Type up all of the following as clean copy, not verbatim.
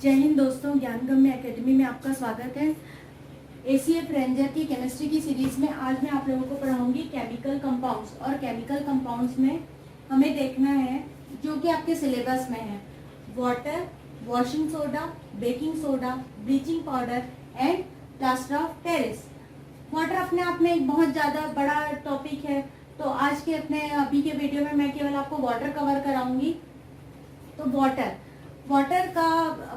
जय हिंद दोस्तों, ज्ञानगम्य एकेडमी में आपका स्वागत है। एसीएफ रेंजर की केमिस्ट्री की सीरीज में आज मैं आप लोगों को पढ़ाऊंगी केमिकल कंपाउंड्स। और केमिकल कंपाउंड्स में हमें देखना है जो कि आपके सिलेबस में है, water, washing soda, baking soda, bleaching powder and plaster of Paris. Water अपने आप में एक बहुत ज़्यादा बड़ा टॉपिक है, तो आज के अपने अभी के वीडियो में मैं केवल आपको वाटर कवर कराऊंगी। तो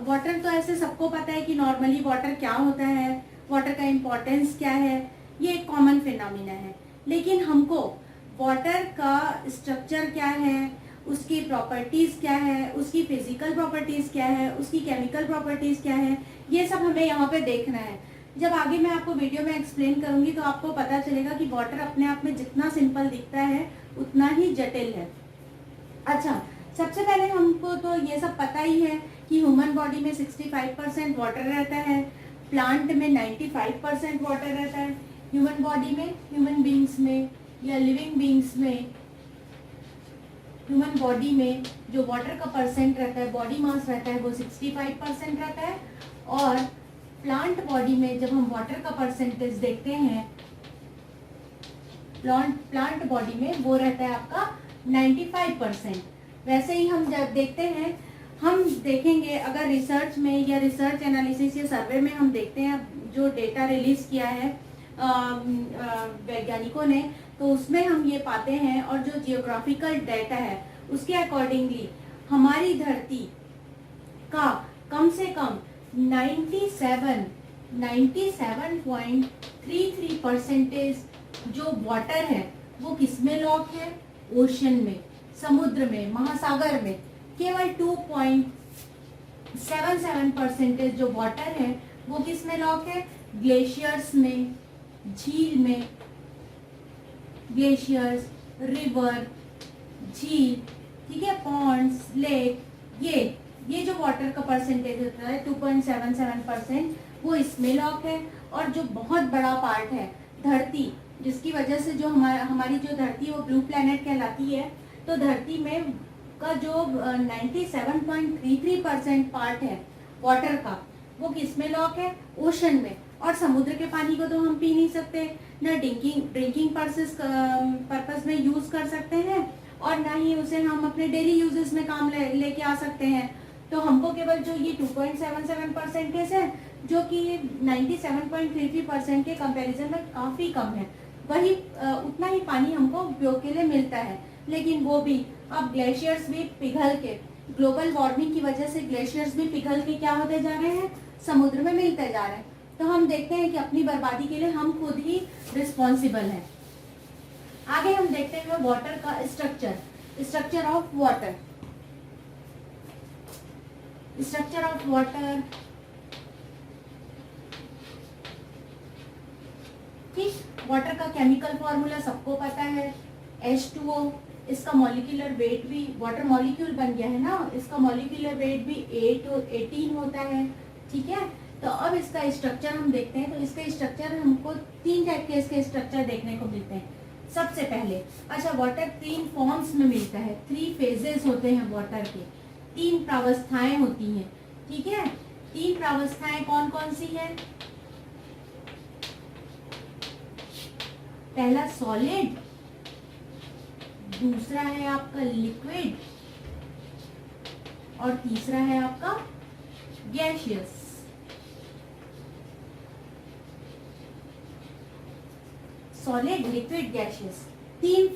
वाटर तो ऐसे सबको पता है कि नॉर्मली वाटर क्या होता है, वाटर का इम्पोर्टेंस क्या है, ये एक कॉमन फिनोमिना है। लेकिन हमको वाटर का स्ट्रक्चर क्या है, उसकी प्रॉपर्टीज़ क्या है, उसकी फिजिकल प्रॉपर्टीज़ क्या है, उसकी केमिकल प्रॉपर्टीज़ क्या है, ये सब हमें यहाँ पे देखना है। जब आगे मैं आपको वीडियो में एक्सप्लेन करूँगी तो आपको पता चलेगा कि वाटर अपने आप में जितना सिंपल दिखता है उतना ही जटिल है। अच्छा, सबसे पहले हमको तो ये सब पता ही है कि ह्यूमन बॉडी में 65% वाटर रहता है, प्लांट में 95% वाटर रहता है। ह्यूमन बॉडी में, ह्यूमन बींग्स में या लिविंग बींग्स में, ह्यूमन बॉडी में जो वाटर का परसेंट रहता है, बॉडी मास रहता है, वो 65% रहता है। और प्लांट बॉडी में जब हम वाटर का परसेंटेज देखते हैं, प्लांट बॉडी में वो रहता है आपका 95%। वैसे ही हम जब देखते हैं, हम देखेंगे अगर रिसर्च में या रिसर्च एनालिसिस या सर्वे में हम देखते हैं जो डेटा रिलीज किया है वैज्ञानिकों ने, तो उसमें हम ये पाते हैं, और जो जियोग्राफिकल डेटा है उसके अकॉर्डिंगली हमारी धरती का कम से कम 97.33% जो वाटर है वो किसमें लॉक है? ओशन में, समुद्र में, महासागर में। केवल 2.77% जो वाटर है वो किस में लॉक है? ग्लेशियर्स में, झील में। ग्लेशियर्स, रिवर, झील, ठीक है, पॉन्ड्स, लेक, ये जो वाटर का परसेंटेज होता है 2.77%, वो इसमें लॉक है। और जो बहुत बड़ा पार्ट है धरती, जिसकी वजह से जो हमारी जो धरती है वो ब्लू प्लैनेट कहलाती है, तो धरती में का जो 97.33% पार्ट है वाटर का, वो किस में लॉक है? ओशन में। और समुद्र के पानी को तो हम पी नहीं सकते, ना ड्रिंकिंग पर्पस में यूज कर सकते हैं, और ना ही उसे हम अपने डेली यूजेस में काम लेके आ सकते हैं। तो हमको केवल जो ये 2.77% है, जो कि 97.33% के कंपैरिजन में काफ़ी कम है, वही उतना ही पानी हमको उपयोग के लिए मिलता है। लेकिन वो भी अब ग्लेशियर्स भी पिघल के, ग्लोबल वार्मिंग की वजह से ग्लेशियर्स भी पिघल के क्या होते जा रहे हैं? समुद्र में मिलते जा रहे हैं। तो हम देखते हैं कि अपनी बर्बादी के लिए हम खुद ही रिस्पॉन्सिबल हैं। आगे हम देखते हैं वाटर का structure of water. Structure of water, ठीक, वाटर का केमिकल फॉर्मूला सबको पता है, H2O। इसका मॉलिक्यूलर वेट भी, वाटर मॉलिक्यूल बन गया है ना, इसका मॉलिक्यूलर वेट भी 18 होता है, ठीक है। तो अब इसका स्ट्रक्चर हम देखते हैं। तो इसके स्ट्रक्चर हमको 3 टाइप के इसके स्ट्रक्चर देखने को मिलते हैं। सबसे पहले, अच्छा, वाटर 3 फॉर्म्स में मिलता है, 3 फेजेस होते हैं वाटर के, 3 प्रावस्थाएं होती हैं, ठीक है। 3 प्रावस्थाएं कौन कौन सी है? पहला सॉलिड, दूसरा है आपका लिक्विड, और तीसरा है आपका गैसियस। सॉलिड, लिक्विड, गैसियस, 3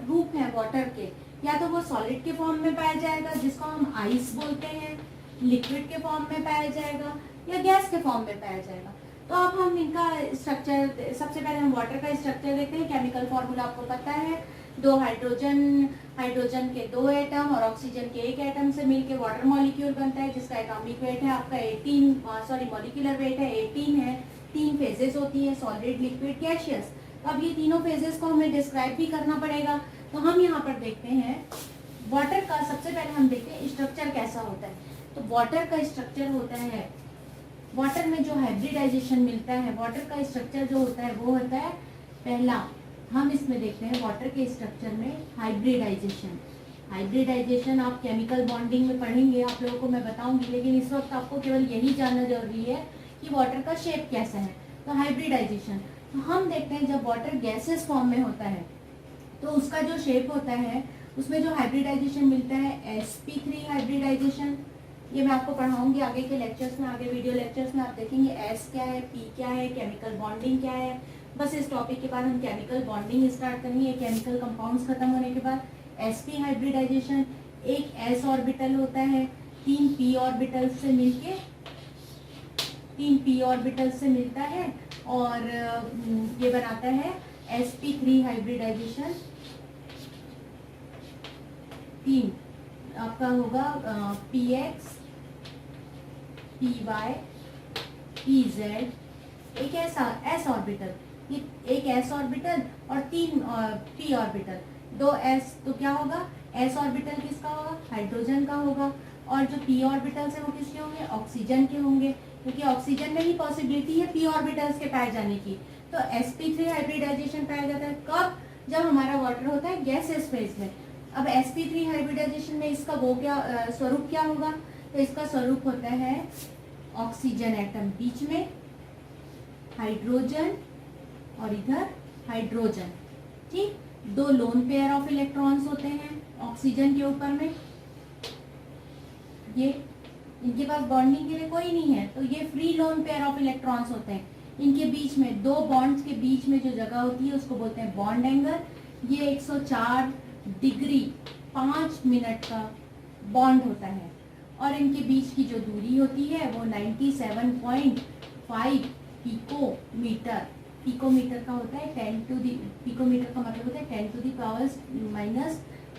रूप हैं वाटर के। या तो वो सॉलिड के फॉर्म में पाया जाएगा जिसको हम आइस बोलते हैं, लिक्विड के फॉर्म में पाया जाएगा, या गैस के फॉर्म में पाया जाएगा। तो अब हम इनका स्ट्रक्चर, सबसे पहले हम वाटर का स्ट्रक्चर देखते हैं। केमिकल फॉर्मूला आपको पता है, 2 हाइड्रोजन के 2 एटम और ऑक्सीजन के 1 एटम से मिलकर वाटर मॉलिक्यूल बनता है, जिसका एटॉमिक वेट है आपका 18, मॉलिक्यूलर वेट है 18 है। 3 फेजेस होती है, सॉलिड, लिक्विड, गैसियस। अब ये तीनों फेजेस को हमें डिस्क्राइब भी करना पड़ेगा। तो हम यहाँ पर देखते हैं वाटर का, सबसे पहले हम देखते हैं स्ट्रक्चर कैसा होता है। तो वाटर का स्ट्रक्चर होता है, वाटर में जो हाइब्रिडाइजेशन मिलता है, वाटर का स्ट्रक्चर जो होता है वो होता है, पहला हम इसमें देखते हैं वाटर के स्ट्रक्चर में हाइब्रिडाइजेशन। हाइब्रिडाइजेशन आप केमिकल बॉन्डिंग में पढ़ेंगे, आप लोगों को मैं बताऊंगी, लेकिन इस वक्त आपको केवल यही जानना जरूरी है कि वाटर का शेप कैसा है। तो हाइब्रिडाइजेशन, तो हम देखते हैं जब वाटर गैसेस फॉर्म में होता है तो उसका जो शेप होता है उसमें जो हाइब्रिडाइजेशन मिलता है sp3 हाइब्रिडाइजेशन। ये मैं आपको पढ़ाऊंगी आगे के लेक्चर्स में, आगे वीडियो लेक्चर्स में आप देखेंगे एस क्या है, पी क्या है, केमिकल बॉन्डिंग क्या है। बस इस टॉपिक के बाद हम केमिकल बॉन्डिंग स्टार्ट करेंगे, केमिकल कंपाउंड्स खत्म होने के बाद sp हाइब्रिडाइजेशन, एक s ऑर्बिटल होता है 3 p ऑर्बिटल से मिलके 3 p ऑर्बिटल से मिलता है और ये बनाता है sp3 हाइब्रिडाइजेशन। 3 आपका होगा px py pz, एक ऐसा s ऑर्बिटल, ये एक s ऑर्बिटल और 3 p ऑर्बिटल, 2 s, तो क्या होगा s ऑर्बिटल किसका होगा, हाइड्रोजन का होगा, और जो p ऑर्बिटल्स है वो किसके होंगे, ऑक्सीजन के होंगे, क्योंकि ऑक्सीजन में ही पॉसिबिलिटी है p ऑर्बिटल्स के पाए जाने की। तो sp3 हाइब्रिडाइजेशन पाया जाता है कब, जब हमारा वाटर होता है गैसेस फेज में। अब sp3 हाइब्रिडाइजेशन में इसका वो क्या स्वरूप क्या होगा, तो इसका स्वरूप होता है ऑक्सीजन एटम बीच में, हाइड्रोजन और इधर हाइड्रोजन, ठीक, 2 लोन पेयर ऑफ इलेक्ट्रॉन्स होते हैं ऑक्सीजन के ऊपर में, ये इनके पास बॉन्डिंग के लिए कोई नहीं है, तो ये free lone pair of electrons होते हैं। इनके बीच में 2 बॉन्ड्स के बीच में जो जगह होती है उसको बोलते हैं बॉन्ड एंगल। ये 104 डिग्री 5 मिनट का बॉन्ड होता है, और इनके बीच की जो दूरी होती है वो 97.5 पिकोमीटर, पिकोमीटर का होता है 10 टू दी, पिकोमीटर का मतलब होता है 10 टू दी पावर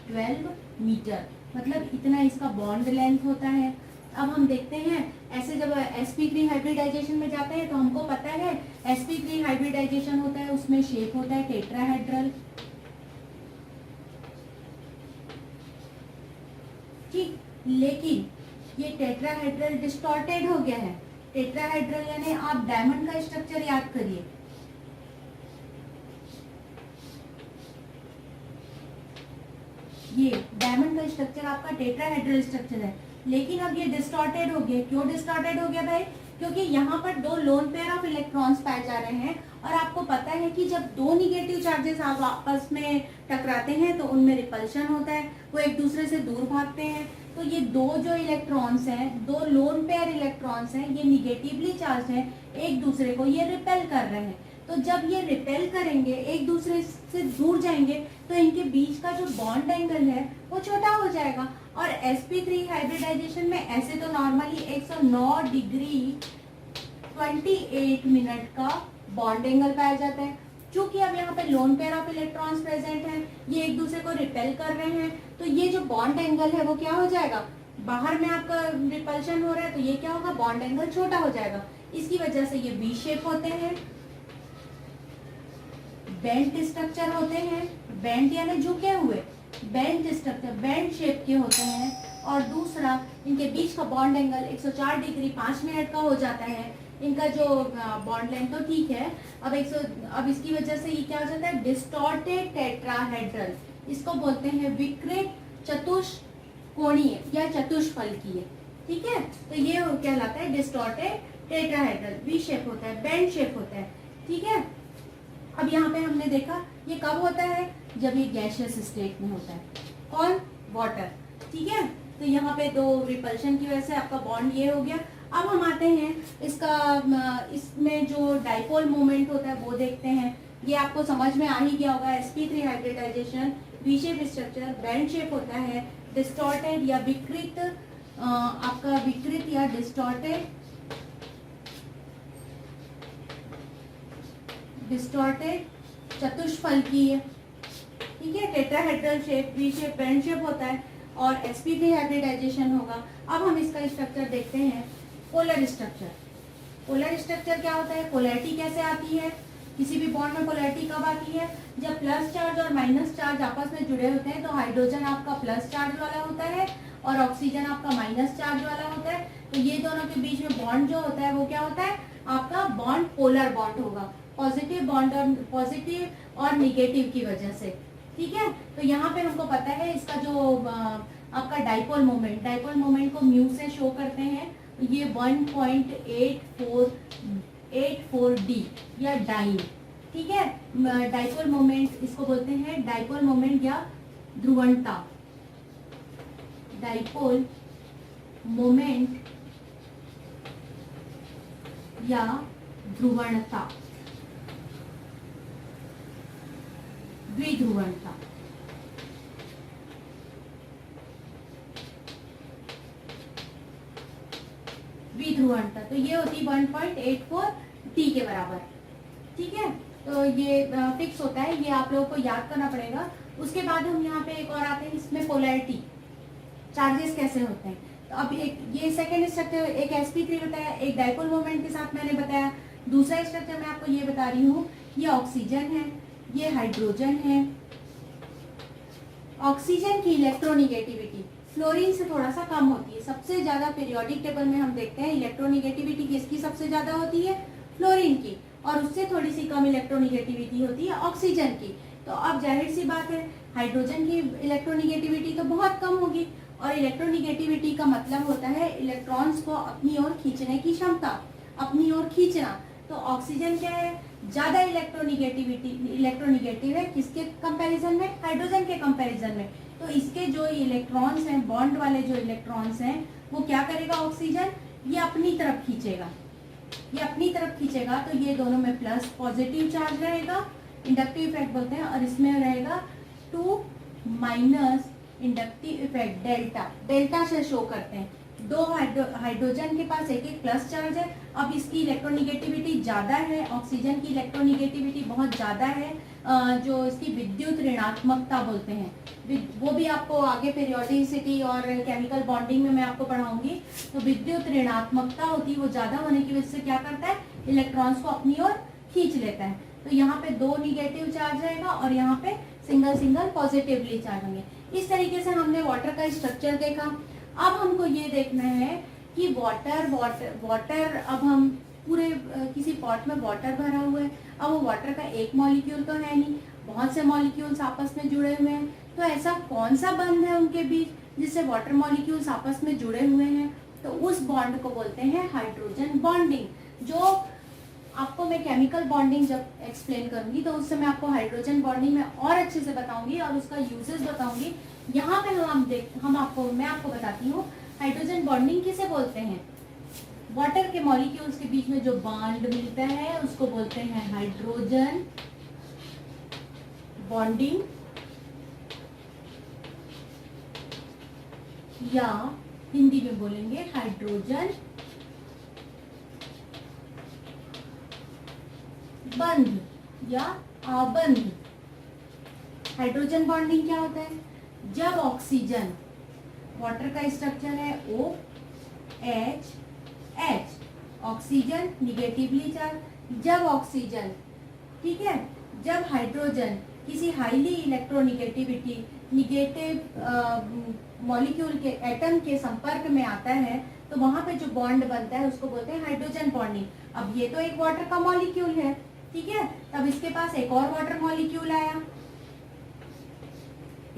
-12 मीटर, मतलब इतना इसका बॉन्ड लेंथ होता है। अब हम देखते हैं ऐसे जब sp3 हाइब्रिडाइजेशन में जाते हैं तो हमको पता है sp3 हाइब्रिडाइजेशन होता है, उसमें शेप होता है टेट्राहेड्रल, ठीक, लेकिन ये टेट्राहेड्रल डिस्टॉर्टेड हो गया है। टेट्राहेड्रल यानी आप डायमंड का स्ट्रक्चर याद करिए, ये डायमंड का स्ट्रक्चर आपका टेट्राहेड्रल स्ट्रक्चर है, लेकिन अब ये डिस्टॉर्टेड हो गया। क्यों डिस्टॉर्टेड हो गया भाई, क्योंकि यहाँ पर 2 लोन पेयर ऑफ इलेक्ट्रॉन्स पाए जा रहे हैं, और आपको पता है कि जब 2 निगेटिव चार्जेस आपस में टकराते हैं तो उनमें रिपल्शन होता है, वो एक दूसरे से दूर भागते हैं। तो ये 2 जो इलेक्ट्रॉन्स हैं, 2 लोन पेयर इलेक्ट्रॉन्स हैं, ये निगेटिवली चार्ज हैं, एक दूसरे को ये रिपेल कर रहे हैं। तो जब ये रिपेल करेंगे, एक दूसरे से दूर जाएंगे, तो इनके बीच का जो बॉन्ड एंगल है वो छोटा हो जाएगा। और sp3 हाइब्रिडाइजेशन में ऐसे तो नॉर्मली 109 डिग्री 28 मिनट का बॉन्ड एंगल पाया जाता है। चूंकि अब यहाँ पे lone pair of electrons present हैं, ये एक दूसरे को रिपेल कर रहे हैं, तो ये जो बॉन्ड एंगल है वो क्या हो जाएगा, बाहर में आपका रिपल्शन हो रहा है तो ये क्या होगा, बॉन्ड एंगल छोटा हो जाएगा। इसकी वजह से ये वी शेप होते हैं, बेंट स्ट्रक्चर होते हैं, बेंट यानी झुके हुए, बेंट स्ट्रक्चर बेंट शेप के होते हैं। और दूसरा, इनके बीच का बॉन्ड एंगल 104 डिग्री 5 मिनट का हो जाता है। इनका जो बॉन्ड लेंथ तो ठीक है, अब इसकी वजह से ये क्या हो जाता है, डिस्टॉर्टेड टेट्राहेड्रल, इसको बोलते हैं विकृत चतुष्कोणीय या चतुष्फलकीय, ठीक है। तो ये कहलाता है डिस्टॉर्टेड टेट्राहेड्रल, वी शेप होता है, बेंट शेप होता है, ठीक है। अब यहाँ पे हमने देखा ये कब होता है, जब ये गैसियस स्टेट में होता है, कौन, वाटर, ठीक है। तो यहाँ पे 2 रिपल्शन की वजह से आपका बॉन्ड ये हो गया। अब हम आते हैं इसमें जो डाइपोल मोमेंट होता है वो देखते हैं। ये आपको समझ में आ ही गया होगा, sp3 hybridization V shape structure, bent shape होता है, डिस्टॉर्टेड या विकृत, आपका विकृत या डिस्टॉर्टेड चतुष्फलकीय, ठीक है। Tetrahedral shape, V shape, band shape होता है, और sp3 हाइब्रिडाइजेशन होगा। अब हम इसका स्ट्रक्चर देखते हैं, पोलर स्ट्रक्चर। पोलर स्ट्रक्चर क्या होता है, पोलैरिटी कैसे आती है, किसी भी बॉन्ड में पोलैरिटी कब आती है, जब प्लस चार्ज और माइनस चार्ज आपस में जुड़े होते हैं। तो हाइड्रोजन आपका प्लस चार्ज वाला होता है और ऑक्सीजन आपका माइनस चार्ज वाला होता है। तो ये दोनों के बीच में बॉन्ड जो होता है वो क्या होता है, आपका बॉन्ड पोलर बॉन्ड होगा, पॉजिटिव बॉन्ड और पॉजिटिव और निगेटिव की वजह से, ठीक है। तो यहाँ पे हमको पता है इसका जो आपका डाइपोल मोमेंट को म्यू से शो करते हैं। ये 1.84 डी या डाइन, ठीक है। डाइपोल मोमेंट इसको बोलते हैं, डाइपोल मोमेंट या ध्रुवणता, डाइपोल मोमेंट या ध्रुवणता, द्विध्रुवणता। द्विध्रुवणता तो ये होती 1.84 टी के बराबर, ठीक है। तो ये फिक्स होता है, ये आप लोगों को याद करना पड़ेगा। उसके बाद हम यहाँ पे एक और आते हैं, इसमें पोलैरिटी, चार्जेस कैसे होते हैं। तो अब एक ये सेकेंड स्ट्रक्चर, एक sp3 बताया, एक डाइपोल मोमेंट के साथ मैंने बताया। दूसरा स्ट्रक्चर मैं आपको ये बता रही हूँ, ये ऑक्सीजन है, ये हाइड्रोजन है। ऑक्सीजन की इलेक्ट्रोनिगेटिविटी फ्लोरीन से थोड़ा सा कम होती है। सबसे ज्यादा पीरियोडिक टेबल में हम देखते हैं इलेक्ट्रोनिगेटिविटी किसकी सबसे ज्यादा होती है, फ्लोरीन की, और उससे थोड़ी सी कम इलेक्ट्रोनिगेटिविटी होती है ऑक्सीजन की। तो अब जाहिर सी बात है हाइड्रोजन की इलेक्ट्रोनिगेटिविटी तो बहुत कम होगी, और इलेक्ट्रोनिगेटिविटी का मतलब होता है इलेक्ट्रॉन्स को अपनी ओर खींचने की क्षमता, अपनी ओर खींचना। तो ऑक्सीजन क्या है, ज्यादा इलेक्ट्रोनिगेटिव है किसके कंपैरिजन में, हाइड्रोजन के कंपैरिजन में। तो इसके जो इलेक्ट्रॉन्स हैं, बॉन्ड वाले जो इलेक्ट्रॉन्स हैं, वो क्या करेगा ऑक्सीजन, ये अपनी तरफ खींचेगा, ये अपनी तरफ खींचेगा। तो ये दोनों में प्लस पॉजिटिव चार्ज रहेगा, इंडक्टिव इफेक्ट बोलते हैं, और इसमें रहेगा 2 minus inductive effect delta, delta से शो करते हैं। दो हाइड्रोजन के पास एक एक प्लस चार्ज है। अब इसकी इलेक्ट्रोनिगेटिविटी ज्यादा है, ऑक्सीजन की इलेक्ट्रोनिगेटिविटी बहुत ज्यादा है। जो इसकी विद्युत ऋणात्मकता बोलते हैं, वो भी आपको आगे पेरियोडिसिटी और केमिकल बॉन्डिंग में मैं आपको पढ़ाऊंगी। तो विद्युत ऋणात्मकता होती है, वो ज्यादा होने की वजह से क्या करता है, इलेक्ट्रॉन्स को अपनी ओर खींच लेता है। तो यहाँ पे 2 निगेटिव चार्ज रहेगा और यहाँ पे सिंगल पॉजिटिवली चार्ज होंगे। इस तरीके से हमने वाटर का स्ट्रक्चर देखा। अब हमको ये देखना है कि वाटर अब हम पूरे किसी पॉट में वाटर भरा हुआ है। अब वो वाटर का एक मॉलिक्यूल तो है नहीं, बहुत से मॉलिक्यूल्स आपस में जुड़े हुए हैं। तो ऐसा कौन सा बंध है उनके बीच जिससे वाटर मॉलिक्यूल्स आपस में जुड़े हुए हैं, तो उस बॉन्ड को बोलते हैं हाइड्रोजन बॉन्डिंग। जो आपको मैं केमिकल बॉन्डिंग जब एक्सप्लेन करूंगी तो उससे मैं आपको हाइड्रोजन बॉन्डिंग में और अच्छे से बताऊंगी और उसका यूजेस बताऊंगी। यहाँ पे मैं आपको बताती हूँ हाइड्रोजन बॉन्डिंग किसे बोलते हैं। वाटर के मॉलिक्यूल्स के बीच में जो बॉन्ड मिलता है उसको बोलते हैं हाइड्रोजन बॉन्डिंग, या हिंदी में बोलेंगे हाइड्रोजन बंध या आबंध। हाइड्रोजन बॉन्डिंग क्या होता है, जब ऑक्सीजन, वाटर का स्ट्रक्चर है OH, ऑक्सीजन निगेटिवली चार्ज, जब ऑक्सीजन, ठीक है, जब हाइड्रोजन किसी हाईली इलेक्ट्रोनिगेटिविटी निगेटिव मॉलिक्यूल के एटम के संपर्क में आता है तो वहां पे जो बॉन्ड बनता है उसको बोलते हैं हाइड्रोजन बॉन्डिंग। अब ये तो एक वाटर का मॉलिक्यूल है, ठीक है, तब इसके पास एक और वाटर मॉलिक्यूल आया,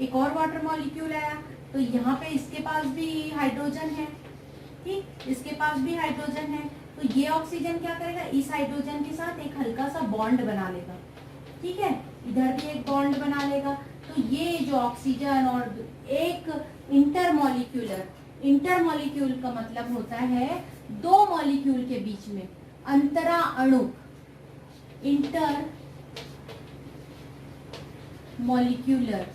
एक और वाटर मॉलिक्यूल आया, तो यहाँ पे इसके पास भी हाइड्रोजन है, ठीक, इसके पास भी हाइड्रोजन है। तो ये ऑक्सीजन क्या करेगा, इस हाइड्रोजन के साथ एक हल्का सा बॉन्ड बना लेगा, ठीक है, इधर भी एक बॉन्ड बना लेगा। तो ये जो ऑक्सीजन और एक इंटरमॉलिक्यूल का मतलब होता है दो मॉलिक्यूल के बीच में अंतरा अणु, इंटर मॉलिक्यूलर,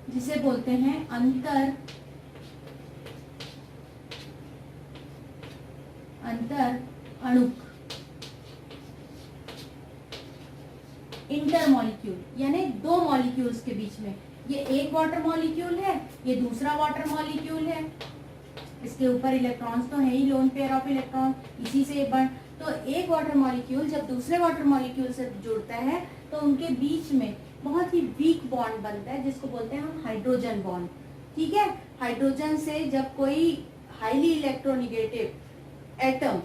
जिसे बोलते हैं अंतर अणुक, इंटरमॉलिक्यूल, यानी दो मॉलिक्यूल्स के बीच में। ये एक वाटर मॉलिक्यूल है, ये दूसरा वाटर मॉलिक्यूल है, इसके ऊपर इलेक्ट्रॉन्स तो है ही, लोन पेयर ऑफ इलेक्ट्रॉन, इसी से बन। तो एक वाटर मॉलिक्यूल जब दूसरे वाटर मॉलिक्यूल से जुड़ता है तो उनके बीच में बहुत ही वीक बॉन्ड बनता है जिसको बोलते हैं हम हाइड्रोजन बॉन्ड, ठीक है। हाइड्रोजन से जब कोई हाईली इलेक्ट्रोनिगेटिव एटम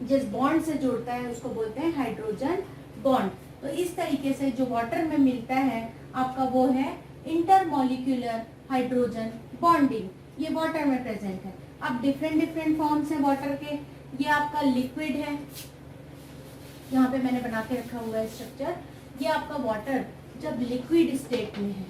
जिस बॉन्ड से जुड़ता है उसको बोलते हैं हाइड्रोजन बॉन्ड। तो इस तरीके से जो वाटर में मिलता है आपका वो है इंटरमॉलिक्यूलर हाइड्रोजन बॉन्डिंग, ये वाटर में प्रेजेंट है। अब डिफरेंट डिफरेंट फॉर्म्स हैं वाटर के। ये आपका लिक्विड है, यहाँ पे मैंने बना के रखा हुआ है स्ट्रक्चर। ये आपका वाटर जब लिक्विड स्टेट में है,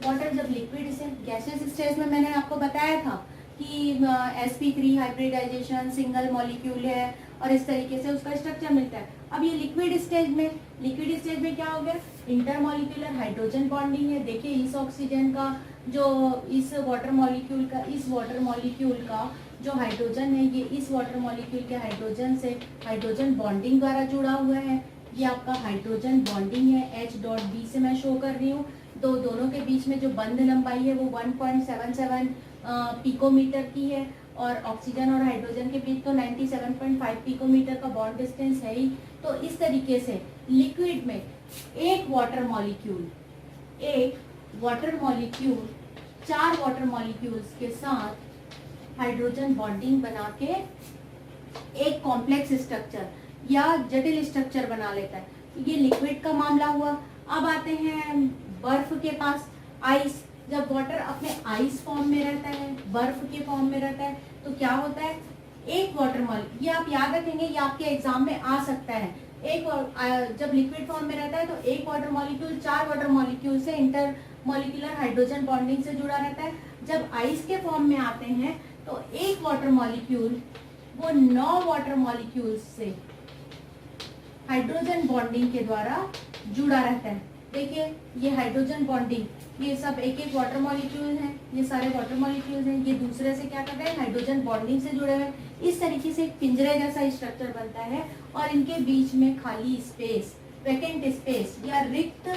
वाटर जब लिक्विड से गैसियस स्टेज में, मैंने आपको बताया था कि sp3 हाइब्रिडाइजेशन सिंगल मॉलिक्यूल है और इस तरीके से उसका स्ट्रक्चर मिलता है। अब ये लिक्विड स्टेज में क्या हो गया, इंटरमॉलिक्यूलर हाइड्रोजन बॉन्डिंग है। देखिए इस ऑक्सीजन का जो इस वाटर मॉलिक्यूल का जो हाइड्रोजन है, ये इस वाटर मॉलिक्यूल के हाइड्रोजन से हाइड्रोजन बॉन्डिंग द्वारा जुड़ा हुआ है। ये आपका हाइड्रोजन बॉन्डिंग है, H.B से मैं शो कर रही हूँ। तो दोनों के बीच में जो बंध लंबाई है वो 1.77 पिकोमीटर की है, और ऑक्सीजन और हाइड्रोजन के बीच तो 97.5 पिकोमीटर का बॉन्ड डिस्टेंस है ही। तो इस तरीके से लिक्विड में एक वाटर मॉलिक्यूल 4 वाटर मॉलिक्यूल्स के साथ हाइड्रोजन बॉन्डिंग बना के एक कॉम्प्लेक्स स्ट्रक्चर या जटिल स्ट्रक्चर बना लेता है। ये लिक्विड का मामला हुआ। अब आते हैं बर्फ के पास, आइस। जब वाटर अपने आइस फॉर्म में रहता है, बर्फ के फॉर्म में रहता है, तो क्या होता है, एक वाटर मॉलिक्यूल, ये आप याद रखेंगे, ये आपके एग्जाम में आ सकता है। जब लिक्विड फॉर्म में रहता है तो एक वाटर मॉलिक्यूल 4 वाटर मॉलिक्यूल से इंटर मॉलिक्यूलर हाइड्रोजन बॉन्डिंग से जुड़ा रहता है। जब आइस के फॉर्म में आते हैं तो एक वाटर मॉलिक्यूल वो 9 वाटर मॉलिक्यूल से हाइड्रोजन बॉन्डिंग के द्वारा जुड़ा रहता है। देखिए ये हाइड्रोजन बॉन्डिंग, ये सब एक एक वाटर मॉलिक्यूल हैं, ये सारे वाटर मॉलिक्यूल्स हैं, ये दूसरे से क्या कर रहे हैं, हाइड्रोजन बॉन्डिंग से जुड़े हुए हैं। इस तरीके से एक पिंजरे जैसा स्ट्रक्चर बनता है और इनके बीच में खाली स्पेस, वैकेंट स्पेस या रिक्त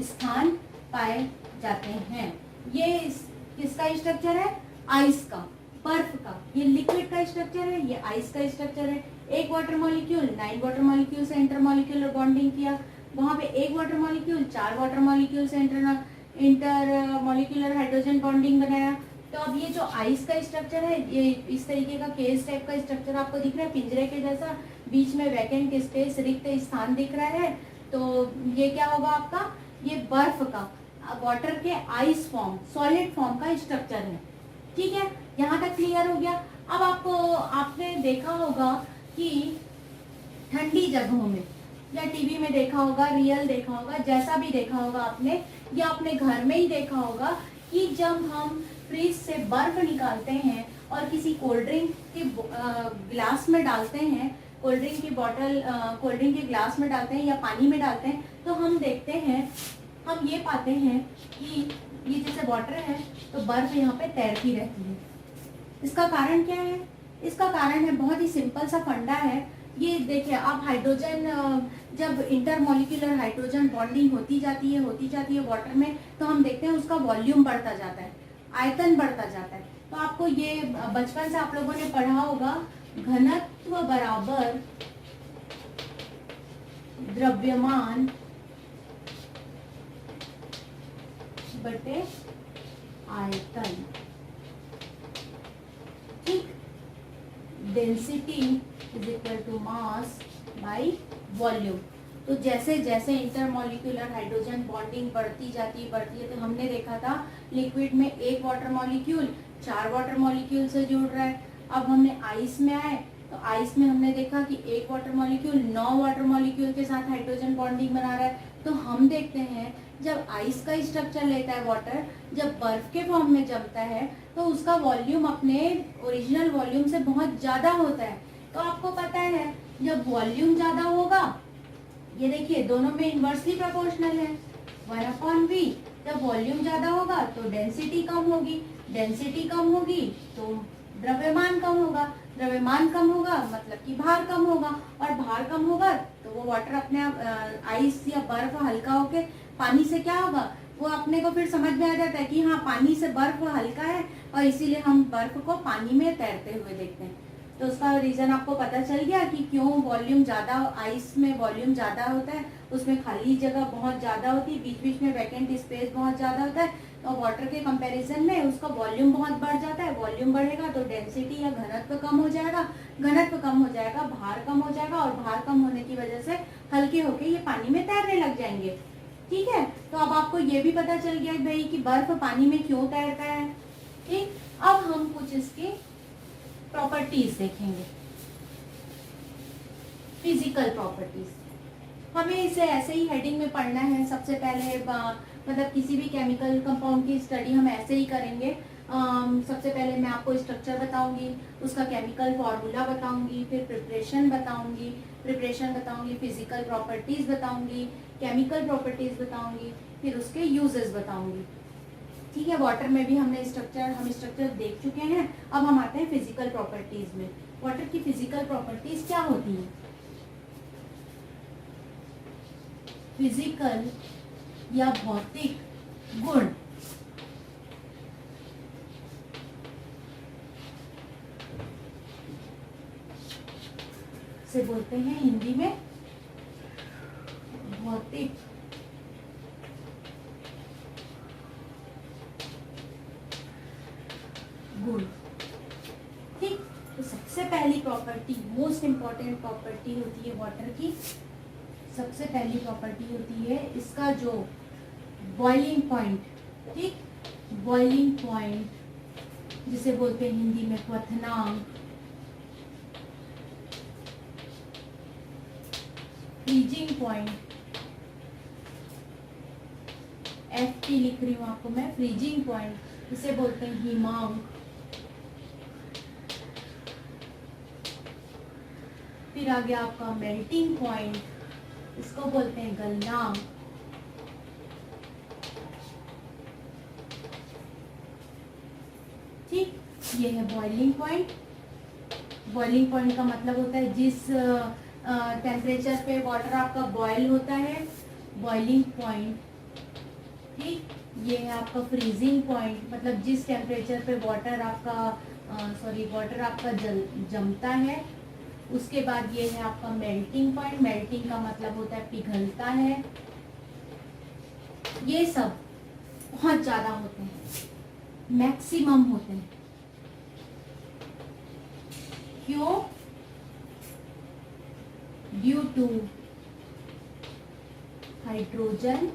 स्थान पाए जाते हैं। ये किसका स्ट्रक्चर है, आइस का, बर्फ का। ये लिक्विड का स्ट्रक्चर है, ये आइस का स्ट्रक्चर है। एक वाटर मॉलिक्यूल 9 वाटर मॉलिक्यूल से इंटरमॉलिक्यूलर बॉन्डिंग किया, वहां पे एक वाटर मॉलिक्यूल 4 वाटर मॉलिक्यूल से इंटरमॉलिक्यूलर हाइड्रोजन बॉन्डिंग बनाया। तो अब ये जो आइस का स्ट्रक्चर है, ये इस तरीके का केस टाइप का स्ट्रक्चर आपको दिख रहा है, पिंजरे के जैसा, बीच में वैकेंट स्पेस, रिक्त स्थान दिख रहा है। तो ये क्या होगा आपका, ये बर्फ का, वाटर के आइस फॉर्म, सॉलिड फॉर्म का स्ट्रक्चर है। ठीक है, यहाँ तक क्लियर हो गया। अब आपने देखा होगा कि ठंडी जगहों में, या टीवी में देखा होगा, रियल देखा होगा, जैसा भी देखा होगा आपने, या अपने घर में ही देखा होगा कि जब हम फ्रिज से बर्फ निकालते हैं और किसी कोल्ड ड्रिंक के ग्लास में डालते हैं, कोल्ड ड्रिंक की बोतल कोल्ड ड्रिंक के ग्लास में डालते हैं या पानी में डालते हैं, तो हम देखते हैं, हम ये पाते हैं कि ये जैसे वाटर है तो बर्फ यहाँ पे तैरती रहती है। इसका कारण क्या है, इसका कारण है बहुत ही सिंपल सा फंडा है। ये देखिए आप, हाइड्रोजन जब इंटरमॉलिक्यूलर हाइड्रोजन बॉन्डिंग होती जाती है वाटर में, तो हम देखते हैं उसका वॉल्यूम बढ़ता जाता है, आयतन बढ़ता जाता है। तो आपको ये बचपन से आप लोगों ने पढ़ा होगा, घनत्व बराबर द्रव्यमान बटे आयतन, ठीक, density is equal to mass by volume. तो जैसे जैसे इंटरमॉलिक्यूलर हाइड्रोजन बॉन्डिंग बढ़ती जाती है, तो हमने देखा था लिक्विड में एक वाटर मॉलिक्यूल 4 वाटर मॉलिक्यूल से जुड़ रहा है। अब हमने आइस में आए तो आइस में हमने देखा कि एक वाटर मॉलिक्यूल 9 वाटर मॉलिक्यूल के साथ हाइड्रोजन बॉन्डिंग बना रहा है। तो हम देखते हैं जब आइस का स्ट्रक्चर लेता है वाटर, जब बर्फ के फॉर्म में जमता है, तो उसका वॉल्यूम अपने ओरिजिनल वॉल्यूम से बहुत ज़्यादा होता है। तो आपको पता है जब वॉल्यूम ज़्यादा होगा, ये देखिए दोनों में इन्वर्सली प्रोपोर्शनल है, 1/v। जब वॉल्यूम ज़्यादा होगा तो डेंसिटी कम होगी, डेंसिटी कम होगी तो द्रव्यमान कम होगा, द्रव्यमान कम होगा मतलब कि भार कम होगा, और भार कम होगा तो वो वाटर अपने आइस या बर्फ हल्का होके पानी से क्या होगा, वो अपने को फिर समझ में आ जाता है कि हाँ पानी से बर्फ हल्का है, और इसीलिए हम बर्फ को पानी में तैरते हुए देखते हैं। तो उसका रीजन आपको पता चल गया कि क्यों वॉल्यूम ज़्यादा, आइस में वॉल्यूम ज़्यादा होता है, उसमें खाली जगह बहुत ज़्यादा होती है, बीच बीच में वैकेंट स्पेस बहुत ज़्यादा होता है, और वाटर के कंपैरिजन में उसका वॉल्यूम बहुत बढ़ जाता है। वॉल्यूम बढ़ेगा तो डेंसिटी या घनत्व कम हो जाएगा, घनत्व कम हो जाएगा, भार कम हो जाएगा, और भार कम होने की वजह से हल्के होके ये पानी में तैरने लग जाएंगे। ठीक है, तो अब आपको ये भी पता चल गया भाई कि बर्फ पानी में क्यों तैरता है। ठीक, अब हम कुछ इसकी प्रॉपर्टीज देखेंगे, फिजिकल प्रॉपर्टीज। हमें इसे ऐसे ही हेडिंग में पढ़ना है। सबसे पहले मतलब किसी भी केमिकल कंपाउंड की स्टडी हम ऐसे ही करेंगे। सबसे पहले मैं आपको स्ट्रक्चर बताऊंगी, उसका केमिकल फॉर्मूला बताऊंगी, फिर प्रिपरेशन बताऊंगी, फिजिकल प्रॉपर्टीज बताऊंगी, केमिकल प्रॉपर्टीज बताऊंगी, फिर उसके यूजेस बताऊंगी। ठीक है, वाटर में भी हम स्ट्रक्चर देख चुके हैं। अब हम आते हैं फिजिकल प्रॉपर्टीज में। वाटर की फिजिकल प्रॉपर्टीज क्या होती है? फिजिकल या भौतिक गुण से बोलते हैं हिंदी में भौतिक गुण। ठीक, तो सबसे पहली प्रॉपर्टी, मोस्ट इंपॉर्टेंट प्रॉपर्टी होती है वाटर की, सबसे पहली प्रॉपर्टी होती है इसका जो बॉइलिंग पॉइंट। ठीक, बॉइलिंग पॉइंट जिसे बोलते हैं हिंदी में क्वथनांक, फ्रीजिंग पॉइंट, FT लिख रही हूं आपको मैं, फ्रीजिंग पॉइंट इसे बोलते हैं हिमांक, फिर आ गया आपका मेल्टिंग पॉइंट, इसको बोलते हैं गलनांक, ठीक, ये है बॉइलिंग पॉइंट। बॉइलिंग पॉइंट का मतलब होता है जिस टेम्परेचर पे वाटर आपका बॉयल होता है, बॉइलिंग पॉइंट। ठीक, ये है आपका फ्रीजिंग पॉइंट, मतलब जिस टेम्परेचर पे वाटर आपका जमता है। उसके बाद ये है आपका मेल्टिंग पॉइंट, मेल्टिंग का मतलब होता है पिघलता है। ये सब बहुत ज्यादा होते हैं, मैक्सिमम होते हैं। क्यों? Due to hydrogen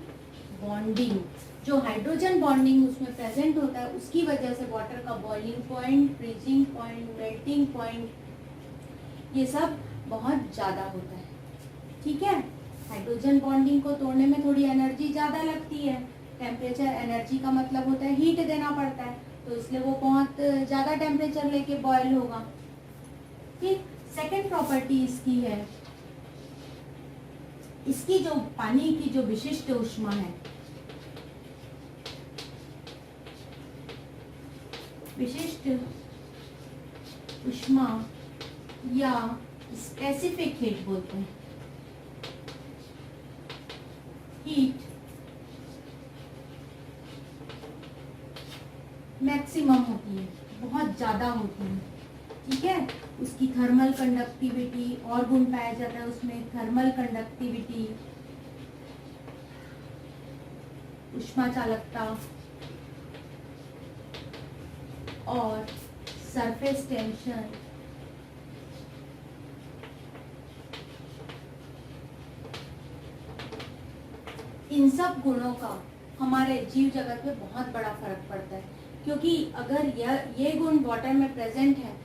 bonding. जो हाइड्रोजन बॉन्डिंग उसमें प्रेजेंट होता है उसकी वजह से वाटर का boiling point, freezing point, melting point, ये सब बहुत ज़्यादा होता है। ठीक है, हाइड्रोजन बॉन्डिंग को तोड़ने में थोड़ी एनर्जी ज़्यादा लगती है। टेम्परेचर, एनर्जी का मतलब होता है हीट देना पड़ता है, तो इसलिए वो बहुत ज़्यादा टेम्परेचर लेके बॉयल होगा। ठीक, सेकेंड प्रॉपर्टी इसकी है, इसकी जो पानी की जो विशिष्ट ऊष्मा है, विशिष्ट ऊष्मा या स्पेसिफिक हीट बोलते हैं, हीट मैक्सिमम होती है, बहुत ज़्यादा होती है। ठीक है, उसकी थर्मल कंडक्टिविटी और गुण पाया जाता है उसमें, थर्मल कंडक्टिविटी, ऊष्मा चालकता और सरफेस टेंशन। इन सब गुणों का हमारे जीव जगत में बहुत बड़ा फर्क पड़ता है, क्योंकि अगर ये गुण वाटर में प्रेजेंट है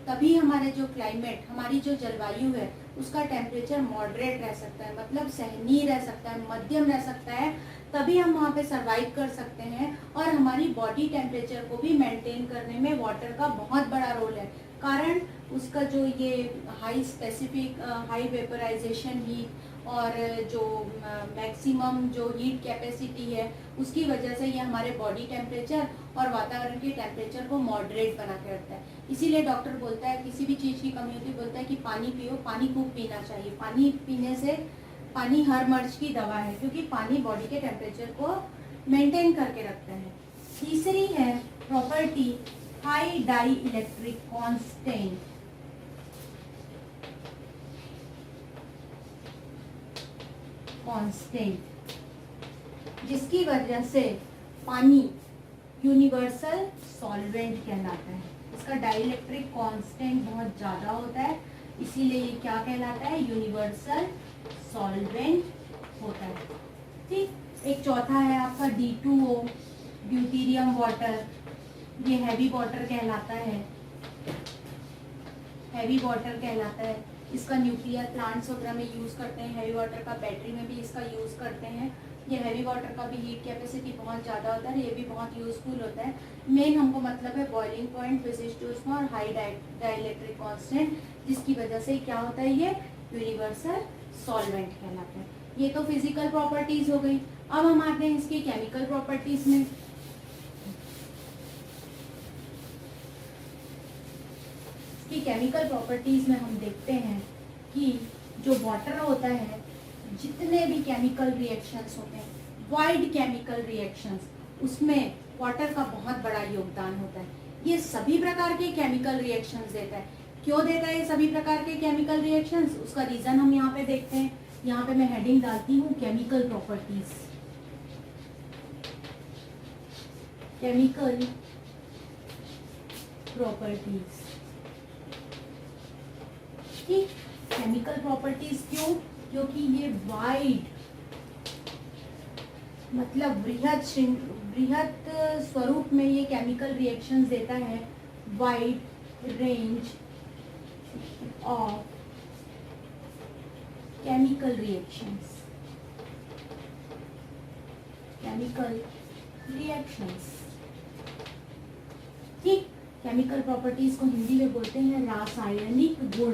तभी हमारे जो क्लाइमेट, हमारी जो जलवायु है उसका टेम्परेचर मॉडरेट रह सकता है, मतलब सहनीय रह सकता है, मध्यम रह सकता है, तभी हम वहाँ पे सरवाइव कर सकते हैं। और हमारी बॉडी टेम्परेचर को भी मेंटेन करने में वाटर का बहुत बड़ा रोल है, कारण उसका जो ये हाई वेपराइजेशन हीट और जो मैक्सिमम जो हीट कैपेसिटी है उसकी वजह से ये हमारे बॉडी टेम्परेचर और वातावरण के टेम्परेचर को मॉडरेट बना के रखता है। इसीलिए डॉक्टर बोलता है, किसी भी चीज़ की कमी होती है बोलता है कि पानी पियो, पानी खूब पीना चाहिए। पानी पीने से, पानी हर मर्ज की दवा है, क्योंकि पानी बॉडी के टेम्परेचर को मेंटेन करके रखता है। तीसरी है property high dielectric constant. जिसकी वजह से पानी यूनिवर्सल सॉल्वेंट कहलाता है। इसका डाइलेक्ट्रिक कांस्टेंट बहुत ज़्यादा होता है, इसीलिए ये क्या कहलाता है, यूनिवर्सल सॉल्वेंट होता है। ठीक, एक चौथा है आपका D2O, ड्यूटीरियम वाटर। ये हैवी वाटर कहलाता है, हैवी वाटर कहलाता है। इसका न्यूक्लियर प्लांट्स वगैरह में यूज़ करते हैं, हैवी वाटर का बैटरी में भी इसका यूज़ करते हैं। ये हैवी वाटर का भी हीट कैपेसिटी बहुत ज़्यादा होता है, ये भी बहुत यूज़फुल होता है। मेन हमको मतलब है बॉइलिंग पॉइंट, विशिष्ट ऊष्मा और हाई डाइलेक्ट्रिक कांस्टेंट, जिसकी वजह से क्या होता है, ये यूनिवर्सल सॉल्वेंट कहलाता है। ये तो फिजिकल प्रॉपर्टीज हो गई। अब हम आते हैं इसकी केमिकल प्रॉपर्टीज में। इसकी केमिकल प्रॉपर्टीज में हम देखते हैं कि जो वाटर होता है, जितने भी केमिकल रिएक्शंस होते हैं, वाइड केमिकल रिएक्शंस, उसमें वाटर का बहुत बड़ा योगदान होता है। ये सभी प्रकार के केमिकल रिएक्शंस देता है। क्यों देता है ये सभी प्रकार के केमिकल रिएक्शंस, उसका रीजन हम यहाँ पे देखते हैं। यहाँ पे मैं हेडिंग डालती हूँ केमिकल प्रॉपर्टीज। केमिकल प्रॉपर्टीज, ठीक। केमिकल प्रॉपर्टीज क्यों, क्योंकि ये वाइड मतलब बृहत स्वरूप में ये केमिकल रिएक्शंस देता है। Wide range of chemical reactions, chemical reactions, ठीक। केमिकल प्रॉपर्टीज को हिंदी में बोलते हैं रासायनिक गुण।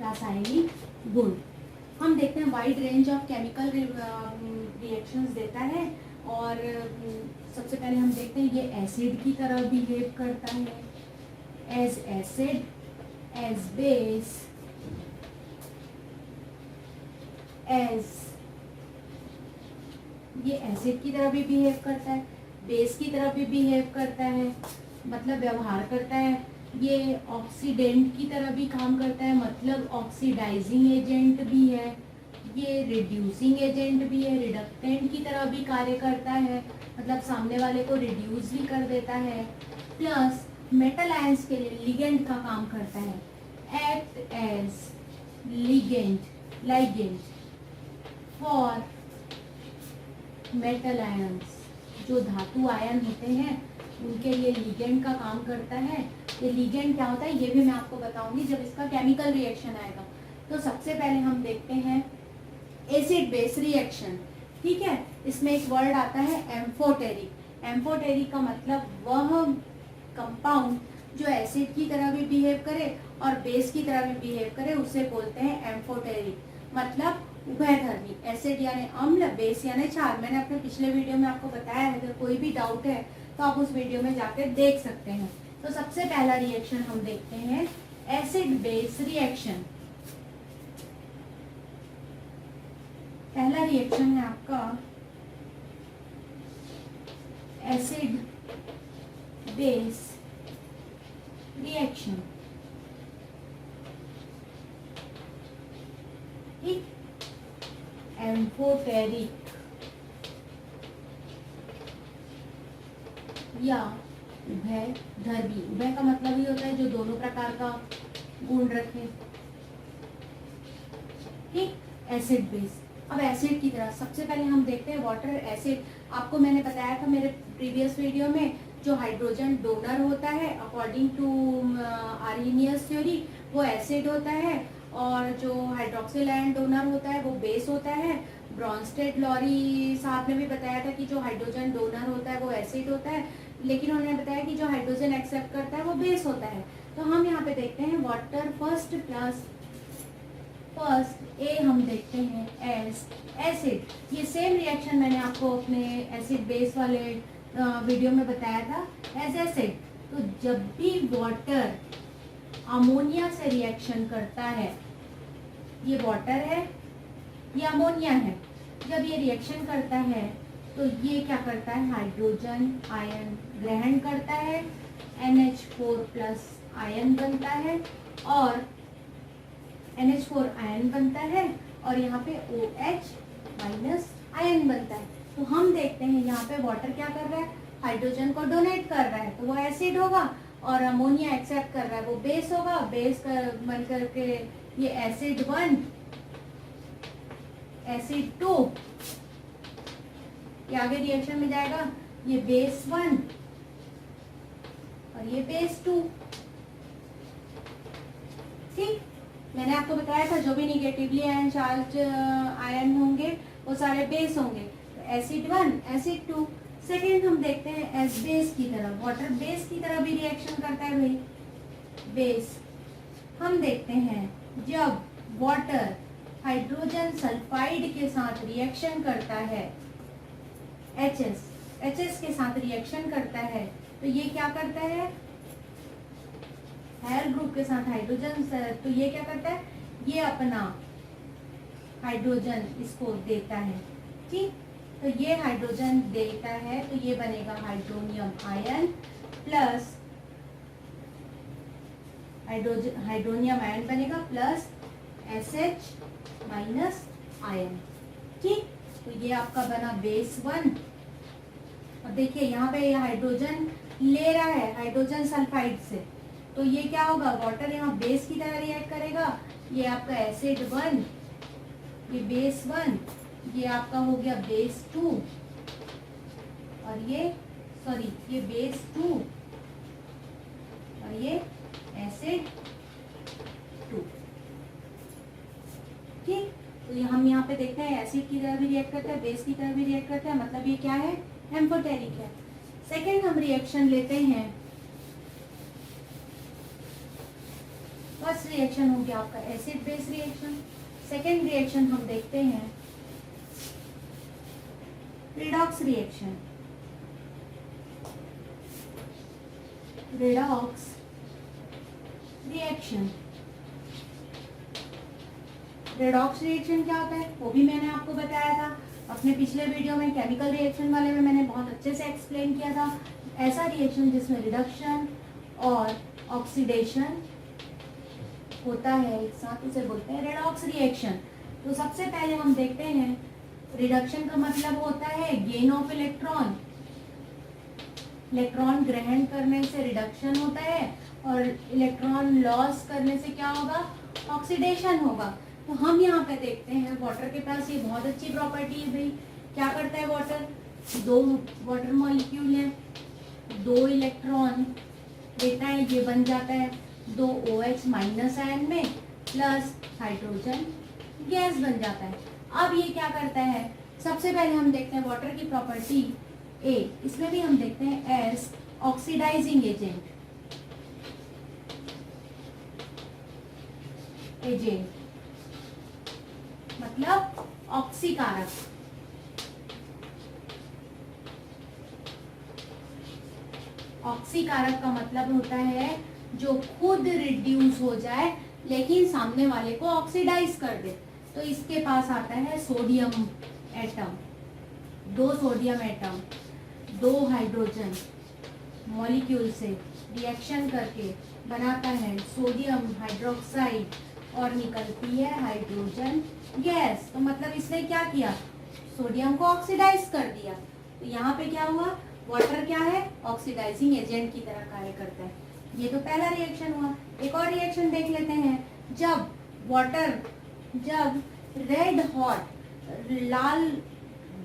रासायनिक गुण हम देखते हैं wide range of chemical reactions देता है। और सबसे पहले हम देखते हैं ये एसिड की तरह बिहेव करता है, as acid, as base, as, ये एसिड की तरह भी बिहेव करता है, बेस की तरह भी बिहेव करता है, मतलब व्यवहार करता है। ये ऑक्सीडेंट की तरह भी काम करता है, मतलब ऑक्सीडाइजिंग एजेंट भी है। ये रिड्यूसिंग एजेंट भी है, रिडक्टेंट की तरह भी कार्य करता है, मतलब सामने वाले को रिड्यूस भी कर देता है। प्लस मेटल आयंस के लिए लिगेंड का काम करता है, act as ligand for metal ions. जो धातु आयन होते हैं उनके लिए लिगेंड का काम करता है। ये लिगेंड क्या होता है ये भी मैं आपको बताऊंगी जब इसका केमिकल रिएक्शन आएगा। तो सबसे पहले हम देखते हैं एसिड बेस रिएक्शन, ठीक है। इसमें एक वर्ड आता है एम्फोटेरिक। एम्फोटेरिक का मतलब वह कंपाउंड जो एसिड की तरह भी बिहेव करे और बेस की तरह भी बिहेव करे, उसे बोलते हैं एम्फोटेरिक, मतलब उभयधर्मी। एसिड यानी अम्ल, बेस यानी क्षार। मैंने अपने पिछले वीडियो में आपको बताया है, अगर कोई भी डाउट है तो आप उस वीडियो में जाकर देख सकते हैं। तो सबसे पहला रिएक्शन हम देखते हैं एसिड बेस रिएक्शन। पहला रिएक्शन है आपका एसिड बेस रिएक्शन, ठीक। एम्फोटेरिक या उभयधर्मी। उभय का मतलब ही होता है जो दोनों प्रकार का गुण रखे, ठीक। एसिड बेस, अब एसिड की तरह सबसे पहले हम देखते हैं वाटर एसिड। आपको मैंने बताया था मेरे प्रीवियस वीडियो में, जो हाइड्रोजन डोनर होता है अकॉर्डिंग टू आर्हेनियस थ्योरी वो एसिड होता है, और जो हाइड्रोक्सिल आयन डोनर होता है वो बेस होता है। ब्रॉन्स्टेड लॉरी साहब ने भी बताया था कि जो हाइड्रोजन डोनर होता है वो एसिड होता है, लेकिन उन्होंने बताया कि जो हाइड्रोजन एक्सेप्ट करता है वो बेस होता है। तो हम यहाँ पे देखते हैं water first plus first A हम देखते हैं एज एसिड। ये सेम रिएक्शन मैंने आपको अपने एसिड बेस वाले वीडियो में बताया था एज एसिड। तो जब भी वाटर अमोनिया से रिएक्शन करता है, ये वाटर है ये अमोनिया है, जब ये रिएक्शन करता है तो ये क्या करता है, हाइड्रोजन आयन ग्रहण करता है, NH4 प्लस आयन बनता है, और NH4 आयन बनता है और यहाँ पे OH माइनस आयन बनता है। तो हम देखते हैं यहाँ पे वाटर क्या कर रहा है, हाइड्रोजन को डोनेट कर रहा है, तो वो एसिड होगा, और अमोनिया एक्सेप्ट कर रहा है, वो बेस होगा, बेस बन करके ये एसिड 1, एसिड 2, ये आगे रिएक्शन में जाएगा, ये बेस 1 और ये बेस 2। ठीक, मैंने आपको बताया था जो भी निगेटिवली आयन चार्ज आयन होंगे वो सारे बेस होंगे। तो एसिड 1, एसिड 2। सेकेंड हम देखते हैं एस बेस की तरह, वाटर बेस की तरह भी रिएक्शन करता है भाई, बेस। हम देखते हैं जब वाटर हाइड्रोजन सल्फाइड के साथ रिएक्शन करता है, एचएस के साथ रिएक्शन करता है, तो ये क्या करता है, हेल ग्रुप के साथ हाइड्रोजन, तो ये क्या करता है, ये अपना हाइड्रोजन इसको देता है। ठीक, तो ये हाइड्रोजन देता है, तो ये बनेगा hydronium ion plus hydronium ion बनेगा प्लस SH माइनस आयन। ठीक, तो ये आपका बना बेस 1। और देखिए यहाँ पे ये हाइड्रोजन ले रहा है हाइड्रोजन सल्फाइड से, तो ये क्या होगा, वाटर यहाँ बेस की तरह रिएक्ट करेगा। ये आपका एसिड 1, ये बेस 1, ये आपका हो गया बेस 2, और ये बेस 2 और ये एसिड 2। ठीक, तो हम यहाँ पे देखते हैं एसिड की तरह भी रिएक्ट करता है, बेस की तरह भी रिएक्ट करता है, मतलब ये क्या है, एम्फोटेरिक है। सेकेंड हम रिएक्शन लेते हैं, फर्स्ट रिएक्शन हो गया आपका acid base reaction. Second reaction हम देखते हैं redox reaction. Redox reaction, redox reaction क्या होता है वो भी मैंने आपको बताया था अपने पिछले वीडियो में, केमिकल रिएक्शन वाले में मैंने बहुत अच्छे से एक्सप्लेन किया था। ऐसा रिएक्शन जिसमें रिडक्शन और ऑक्सीडेशन होता है एक साथ, उसे बोलते हैं रिडॉक्स रिएक्शन। तो सबसे पहले हम देखते हैं रिडक्शन का मतलब होता है गेन ऑफ इलेक्ट्रॉन, इलेक्ट्रॉन ग्रहण करने से रिडक्शन होता है, और इलेक्ट्रॉन लॉस करने से क्या होगा, ऑक्सीडेशन होगा। तो हम यहाँ पे देखते हैं वाटर के पास ये बहुत अच्छी प्रॉपर्टी है भाई। क्या करता है वाटर, दो वाटर मॉलिक्यूल है, 2 इलेक्ट्रॉन देता है, ये बन जाता है 2 OH माइनस आयन में प्लस हाइड्रोजन गैस बन जाता है। अब ये क्या करता है, सबसे पहले हम देखते हैं वाटर की प्रॉपर्टी A, इसमें भी हम देखते हैं एस ऑक्सीडाइजिंग एजेंट, मतलब ऑक्सीकारक। ऑक्सीकारक का मतलब होता है जो खुद रिड्यूस हो जाए लेकिन सामने वाले को ऑक्सीडाइज कर दे। तो इसके पास आता है sodium atom, 2 sodium atom 2 hydrogen molecule से रिएक्शन करके बनाता है सोडियम हाइड्रोक्साइड और निकलती है हाइड्रोजन गैस। तो मतलब इसने क्या किया, सोडियम को ऑक्सीडाइज कर दिया। तो यहाँ पे क्या हुआ, वाटर क्या है, ऑक्सीडाइजिंग एजेंट की तरह कार्य करता है। ये तो पहला रिएक्शन हुआ। एक और रिएक्शन देख लेते हैं, जब वाटर, जब रेड हॉट लाल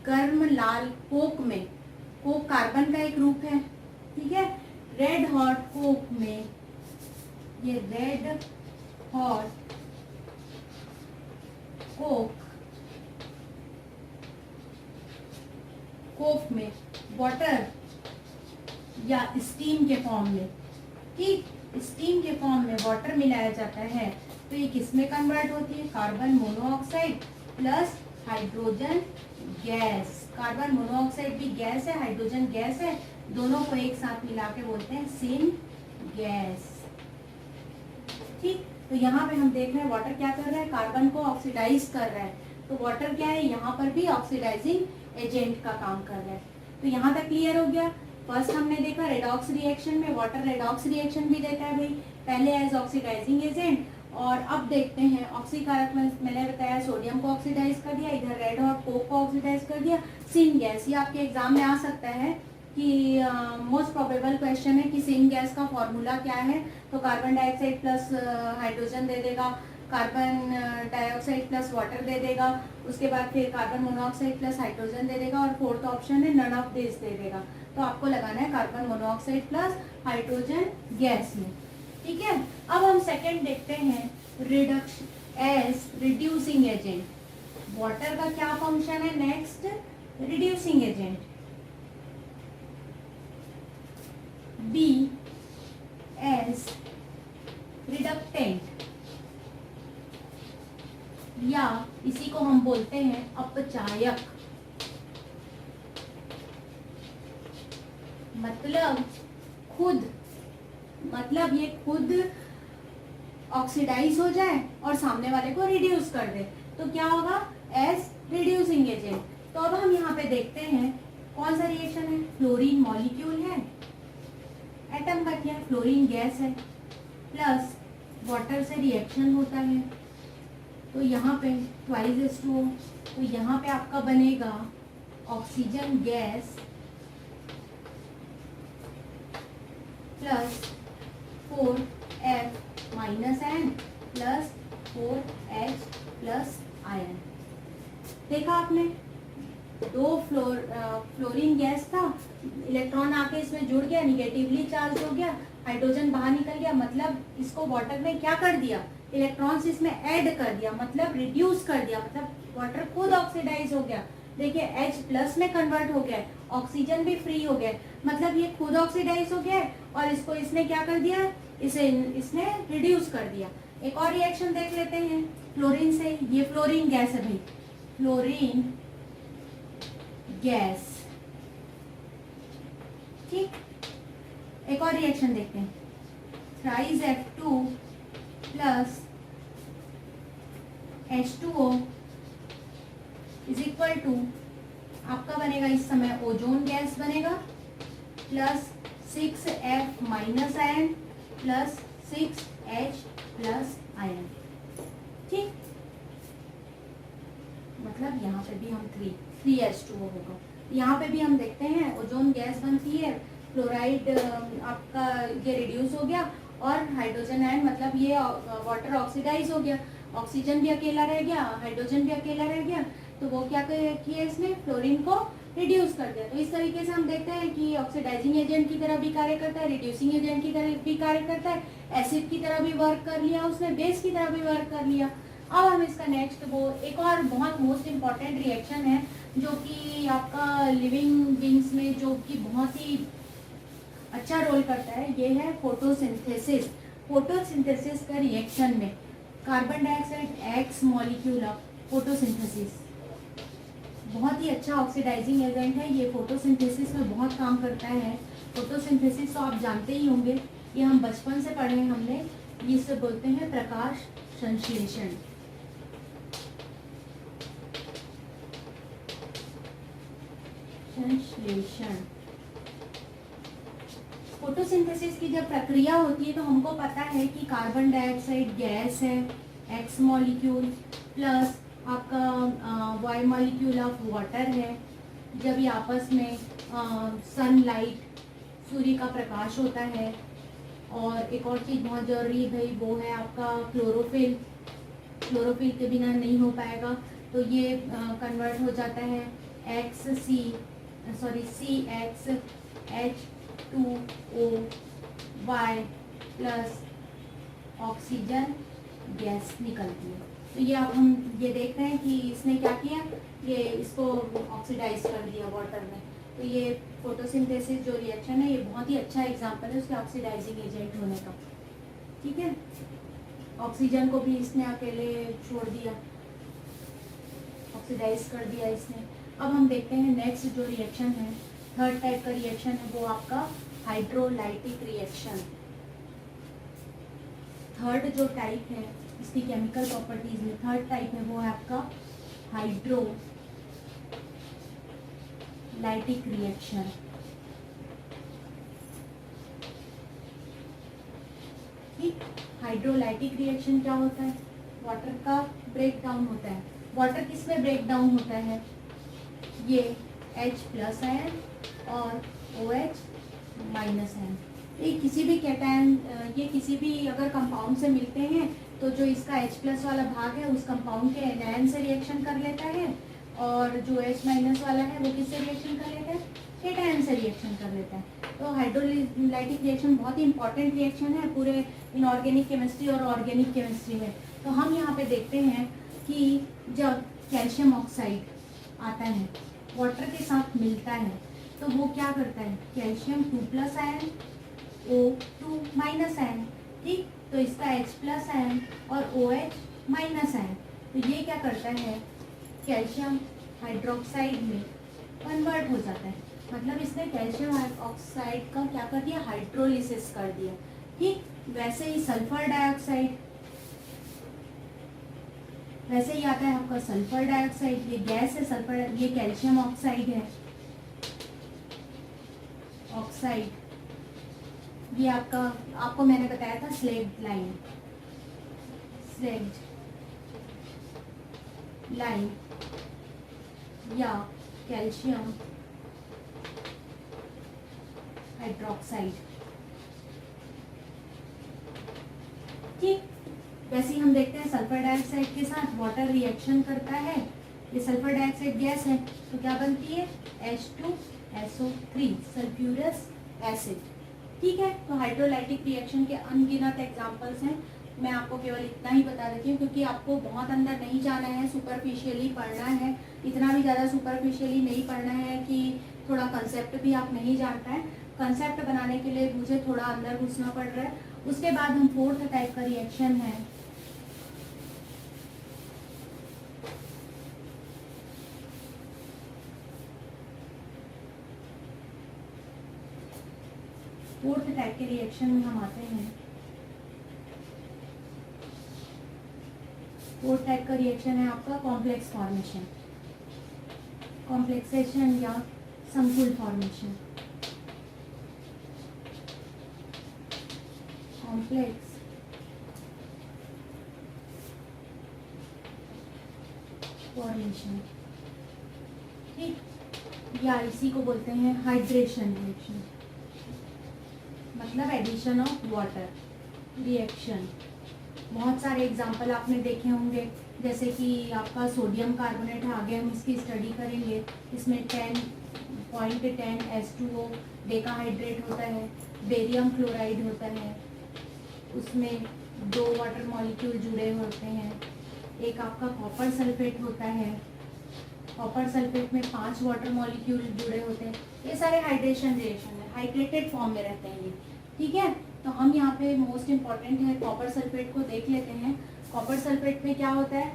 गर्म लाल कोक में, कोक कार्बन का एक रूप है, ठीक है, रेड हॉट कोक में, ये रेड हॉट कोक में वाटर या स्टीम के फॉर्म में, ठीक, स्टीम के फॉर्म में वाटर मिलाया जाता है, तो ये किस में कन्वर्ट होती है, carbon monoxide plus hydrogen gas. Carbon monoxide भी गैस है, हाइड्रोजन गैस है, दोनों को एक साथ मिला के बोलते हैं सिन गैस। ठीक, तो यहाँ पे हम देख रहे हैं वाटर क्या कर रहा है, कार्बन को ऑक्सीडाइज कर रहा है। तो वाटर क्या है, यहाँ पर भी ऑक्सीडाइजिंग एजेंट का काम कर रहा है। तो यहाँ तक क्लियर हो गया। फर्स्ट हमने देखा रेडॉक्स रिएक्शन में वाटर रेडॉक्स रिएक्शन भी देता है भाई, पहले एज ऑक्सीडाइजिंग एजेंट और अब देखते हैं ऑक्सीकारक में मैंने बताया सोडियम को ऑक्सीडाइज कर दिया, इधर रेड हॉट कोक को ऑक्सीडाइज कर दिया। सिन गैस, ये आपके एग्जाम में आ सकता है कि मोस्ट प्रोबेबल क्वेश्चन है कि सिन गैस का फॉर्मूला क्या है। तो कार्बन डाइऑक्साइड प्लस हाइड्रोजन दे देगा, कार्बन डाइऑक्साइड प्लस वाटर दे देगा, उसके बाद फिर कार्बन मोनोऑक्साइड प्लस हाइड्रोजन दे देगा, और फोर्थ ऑप्शन है नन ऑफ दिस दे देगा। तो आपको लगाना है carbon monoxide plus hydrogen gas में। ठीक है, अब हम सेकंड देखते हैं reduction as reducing agent. Water का क्या फंक्शन है next? Reducing agent. B as reductant, या इसी को हम बोलते हैं अपचायक। मतलब ये खुद ऑक्सीडाइज हो जाए और सामने वाले को रिड्यूस कर दे, तो क्या होगा? As reducing agent. तो अब हम यहाँ पे देखते हैं कौन सा रिएक्शन है। फ्लोरीन मॉलिक्यूल है, एटम का क्या? फ्लोरीन गैस है, प्लस वाटर से रिएक्शन होता है, तो यहाँ पे H2O, तो यहाँ पे आपका बनेगा oxygen gas plus 4F minus N plus 4H plus ion. देखा आपने, दो फ्लोरीन गैस था, इलेक्ट्रॉन आके इसमें जुड़ गया, निगेटिवली चार्ज हो गया, हाइड्रोजन बाहर निकल गया, मतलब इसको वाटर में क्या कर दिया? इलेक्ट्रॉन्स इसमें ऐड कर दिया, मतलब रिड्यूस कर दिया, मतलब वाटर खुद ऑक्सीडाइज हो गया। देखिए H प्लस में कन्वर्ट हो गया, ऑक्सीजन भी फ्री हो गया, मतलब ये खुद ऑक्सीडाइज हो गया और इसको इसने क्या कर दिया? इसने रिड्यूस कर दिया। एक और रिएक्शन देख लेते हैं फ्लोरीन से। ये फ्लोरीन गैस है भाई, फ्लोरीन गैस। ठीक, एक और रिएक्शन देखते हैं। Thrice F2 plus H2O is equal to आपका बनेगा इस समय ओजोन गैस बनेगा, plus 6F minus ion plus 6H plus ion. ठीक, मतलब यहाँ पे भी हम 3H2O होगा। यहाँ पे भी हम देखते हैं ओजोन गैस बनती है, क्लोराइड आपका ये रिड्यूस हो गया, और हाइड्रोजन आयन मतलब ये वाटर ऑक्सीडाइज हो गया, ऑक्सीजन भी अकेला रह गया, हाइड्रोजन भी अकेला रह गया, तो वो क्या किया? इसने फ्लोरीन को रिड्यूस कर दिया। तो इस तरीके से हम देखते हैं कि ऑक्सीडाइजिंग एजेंट की तरह भी कार्य करता है, रिड्यूसिंग एजेंट की तरह भी कार्य करता है, एसिड की तरह भी वर्क कर लिया उसने, बेस की तरह भी वर्क कर लिया। अब हम इसका नेक्स्ट वो एक और बहुत मोस्ट इम्पॉर्टेंट रिएक्शन है जो कि आपका लिविंग बींग्स में जो कि बहुत ही अच्छा रोल करता है, ये है फोटोसिंथेसिस। फोटोसिंथेसिस का रिएक्शन में carbon dioxide x molecule of photosynthesis बहुत ही अच्छा ऑक्सीडाइजिंग एजेंट है। ये फोटोसिंथेसिस में बहुत काम करता है। फोटोसिंथेसिस तो आप जानते ही होंगे, ये हम बचपन से पढ़े हैं हमने, इसे बोलते हैं प्रकाश संश्लेषण। फोटोसिंथेसिस की जब प्रक्रिया होती है तो हमको पता है कि कार्बन डाइऑक्साइड गैस है, एक्स मॉलिक्यूल, प्लस आपका वाई मॉलिक्यूल ऑफ वाटर है। जब ये आपस में सनलाइट, सूर्य का प्रकाश होता है, और एक और चीज़ बहुत ज़रूरी है भाई, वो है आपका क्लोरोफिल। क्लोरोफिल के बिना नहीं हो पाएगा, तो ये कन्वर्ट हो जाता है CH2OY प्लस ऑक्सीजन गैस निकलती है। तो ये अब हम ये देख रहे हैं कि इसने क्या किया, ये इसको ऑक्सीडाइज कर दिया वाटर में। तो ये फोटोसिंथेसिस जो रिएक्शन है, ये बहुत ही अच्छा एग्जांपल है उसके ऑक्सीडाइजिंग एजेंट होने का। ठीक है, ऑक्सीजन को भी इसने अकेले छोड़ दिया, ऑक्सीडाइज कर दिया इसने। अब हम देखते हैं नेक्स्ट जो रिएक्शन है, थर्ड टाइप का रिएक्शन है, वो आपका हाइड्रोलाइटिक रिएक्शन। थर्ड जो टाइप है इसकी केमिकल प्रॉपर्टीज में थर्ड टाइप है वो है आपका हाइड्रोलाइटिक रिएक्शन। ठीक, हाइड्रोलाइटिक रिएक्शन क्या होता है? वाटर का ब्रेक डाउन होता है। वाटर किस में ब्रेक डाउन होता है? ये H+ आयन और OH- आयन। ये किसी भी कैटायन, ये किसी भी अगर कंपाउंड से मिलते हैं तो जो इसका H+ वाला भाग है उस कंपाउंड के एनायन से रिएक्शन कर लेता है, और जो H- वाला है वो किससे रिएक्शन कर लेता है? कैटायन से रिएक्शन कर लेता है। तो हाइड्रोलाइटिक रिएक्शन बहुत ही इंपॉर्टेंट रिएक्शन है पूरे इनऑर्गेनिक केमिस्ट्री और ऑर्गेनिक केमिस्ट्री में। तो हम यहाँ पे देखते हैं कि जब कैल्शियम ऑक्साइड आता है, वाटर के साथ मिलता है, तो वो क्या करता है? कैल्शियम 2+ आयन, O2- आयन, ठीक। तो इसका H+ आयन और OH- आयन, तो ये क्या करता है? कैल्शियम हाइड्रोक्साइड में कन्वर्ट हो जाता है। मतलब इसने कैल्शियम ऑक्साइड का क्या कर दिया? हाइड्रोलिसिस कर दिया, ठीक। वैसे ही सल्फर डाइऑक्साइड, वैसे ही आता है आपका सल्फर डाइऑक्साइड। ये गैस है सल्फर, ये कैल्शियम ऑक्साइड है, ऑक्साइड। ये आपको मैंने बताया था स्लेग्ड लाइन, स्लेग्ड लाइन या कैल्शियम हाइड्रोक्साइड, ठीक। वैसे ही हम देखते हैं सल्फर डाइऑक्साइड के साथ वाटर रिएक्शन करता है। ये सल्फर डाइऑक्साइड गैस है तो क्या बनती है? H2SO3, सल्फ्यूरस एसिड, ठीक है। तो हाइड्रोलाइटिक रिएक्शन के अनगिनत एग्जांपल्स हैं। मैं आपको केवल इतना ही बता देती हूँ क्योंकि आपको बहुत अंदर नहीं जाना है, सुपरफिशियली पढ़ना है। इतना भी ज़्यादा सुपरफिशियली नहीं पढ़ना है कि थोड़ा कंसेप्ट भी आप नहीं जान पाए। कंसेप्ट बनाने के लिए मुझे थोड़ा अंदर घुसना पड़ रहा है। उसके बाद हम फोर्थ टाइप का रिएक्शन है, फोर्थ टाइप के रिएक्शन में हम आते हैं। फोर्थ टाइप का रिएक्शन है आपका कॉम्प्लेक्स फॉर्मेशन, कॉम्प्लेक्सेशन या संकुल फॉर्मेशन, कॉम्प्लेक्स फॉर्मेशन, ठीक। या इसी को बोलते हैं हाइड्रेशन रिएक्शन, मतलब एडिशन ऑफ वाटर रिएक्शन। बहुत सारे एग्जाम्पल आपने देखे होंगे, जैसे कि आपका सोडियम कार्बोनेट है, आगे हम इसकी स्टडी करेंगे। इसमें 10.10 H2O डेकाहाइड्रेट होता है, बेरियम क्लोराइड होता है, उसमें 2 वाटर मॉलिक्यूल जुड़े होते हैं। एक आपका कॉपर सल्फेट होता है, कॉपर सल्फेट में 5 वाटर मॉलिक्यूल जुड़े होते हैं। ये सारे हाइड्रेशन रिएक्शन है, हाइड्रेटेड फॉर्म में रहते हैं ये, ठीक है। तो हम यहाँ पे मोस्ट इम्पॉर्टेंट है कॉपर सल्फेट को देख लेते हैं। कॉपर सल्फेट में क्या होता है?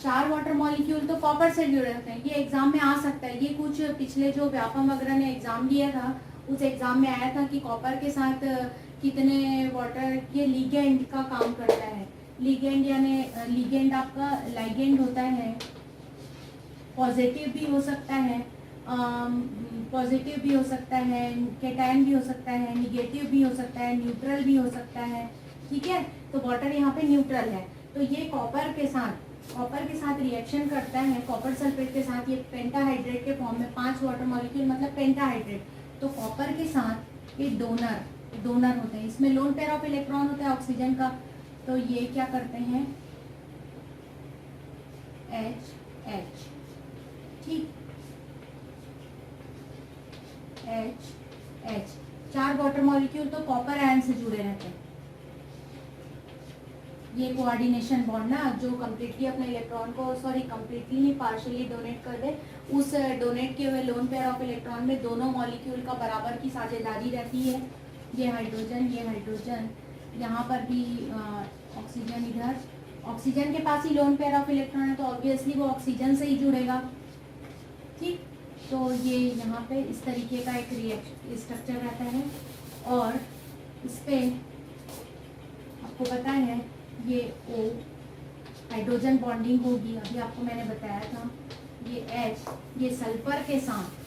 4 वाटर मॉलिक्यूल तो कॉपर से जुड़े होते हैं। ये एग्जाम में आ सकता है, ये कुछ पिछले जो व्यापम वगैरह ने एग्जाम दिया था उस एग्जाम में आया था कि कॉपर के साथ कितने वाटर, ये लिगेंड का काम करता है। लिगेंड यानी लिगेंड आपका लाइगेंड होता है, पॉजिटिव भी हो सकता है, पॉजिटिव भी हो सकता है, कैटायन भी हो सकता है, निगेटिव भी हो सकता है, न्यूट्रल भी हो सकता है, ठीक है। तो वाटर यहाँ पे न्यूट्रल है। तो ये कॉपर के साथ रिएक्शन करता है, कॉपर सल्फेट के साथ, ये पेंटाहाइड्रेट के फॉर्म में 5 वाटर मॉलिक्यूल मतलब पेंटाहाइड्रेट। तो कॉपर के साथ ये डोनर होते हैं, इसमें लोन पेयर ऑफ इलेक्ट्रॉन होता है ऑक्सीजन का। तो ये क्या करते हैं? H, ठीक, H 4 वाटर मॉलिक्यूल तो कॉपर आयन से जुड़े रहते हैं। ये कोऑर्डिनेशन बॉन्ड ना, जो कम्प्लीटली अपने इलेक्ट्रॉन को, कम्प्लीटली नहीं, पार्शियली डोनेट कर दे, उस डोनेट किए हुए लोन पेयर ऑफ इलेक्ट्रॉन में दोनों मॉलिक्यूल का बराबर की साझेदारी रहती है। ये हाइड्रोजन, यहाँ पर भी ऑक्सीजन, इधर ऑक्सीजन के पास ही लोन पेयर ऑफ इलेक्ट्रॉन है तो ऑब्वियसली वो ऑक्सीजन से ही जुड़ेगा, ठीक। तो ये यहाँ पे इस तरीके का एक रिएक्शन स्ट्रक्चर रहता है। और इस पे आपको पता है ये O हाइड्रोजन बॉन्डिंग होगी, अभी आपको मैंने बताया था। ये H, ये सल्फर के साथ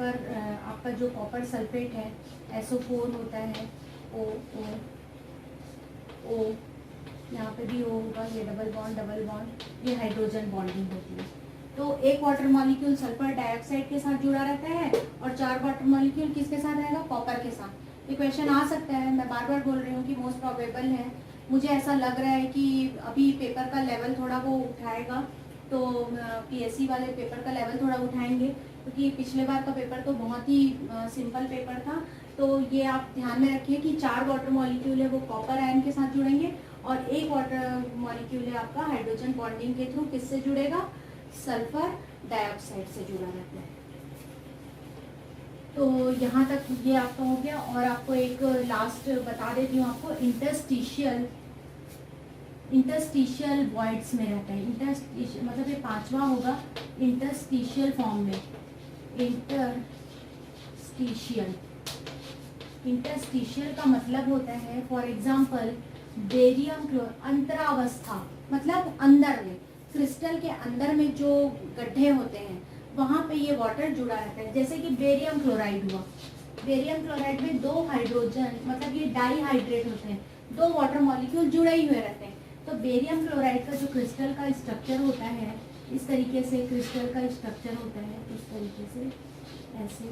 सल्फर आपका जो कॉपर सल्फेट है SO4 होता है, O O O, यहाँ पे भी O होगा, ये डबल बॉन्ड, ये हाइड्रोजन बॉन्डिंग होती है। तो एक वाटर मॉलिक्यूल सल्फर डाइऑक्साइड के साथ जुड़ा रहता है और 4 वाटर मॉलिक्यूल किसके साथ रहेगा, कॉपर के साथ। ये क्वेश्चन आ सकता है, मैं बार बार बोल रही हूँ कि मोस्ट प्रोबेबल है। मुझे ऐसा लग रहा है कि अभी पेपर का लेवल थोड़ा वो उठाएगा, तो PSC वाले पेपर का लेवल थोड़ा उठाएंगे, क्योंकि पिछले बार का पेपर तो बहुत ही सिंपल पेपर था। तो ये आप ध्यान में रखिए कि 4 वाटर मॉलिक्यूल है वो कॉपर आयन के साथ जुड़ेंगे और एक वाटर मॉलिक्यूल है आपका हाइड्रोजन बॉन्डिंग के थ्रू किससे जुड़ेगा, सल्फर डाइऑक्साइड से जुड़ा रहता है। तो यहाँ तक ये आपका हो गया। और आपको एक लास्ट बता देती हूँ आपको, इंटरस्टिशियल वॉइड्स में रहता है। इंटरस्टिशियल मतलब ये 5वां होगा, इंटरस्टिशियल फॉर्म में। इंटरस्टिशियल का मतलब होता है, फॉर एग्जाम्पल बेरियम अंतरावस्था, मतलब अंदर में, क्रिस्टल के अंदर में जो गड्ढे होते हैं वहाँ पे ये वाटर जुड़ा रहता है। जैसे कि बेरियम क्लोराइड हुआ, बेरियम क्लोराइड में 2 हाइड्रोजन, मतलब ये डाईहाइड्रेट होते हैं, 2 वाटर मॉलिक्यूल जुड़े ही हुए रहते हैं। तो बेरियम क्लोराइड का जो क्रिस्टल का स्ट्रक्चर होता है, इस तरीके से क्रिस्टल का स्ट्रक्चर होता है, इस तरीके से ऐसे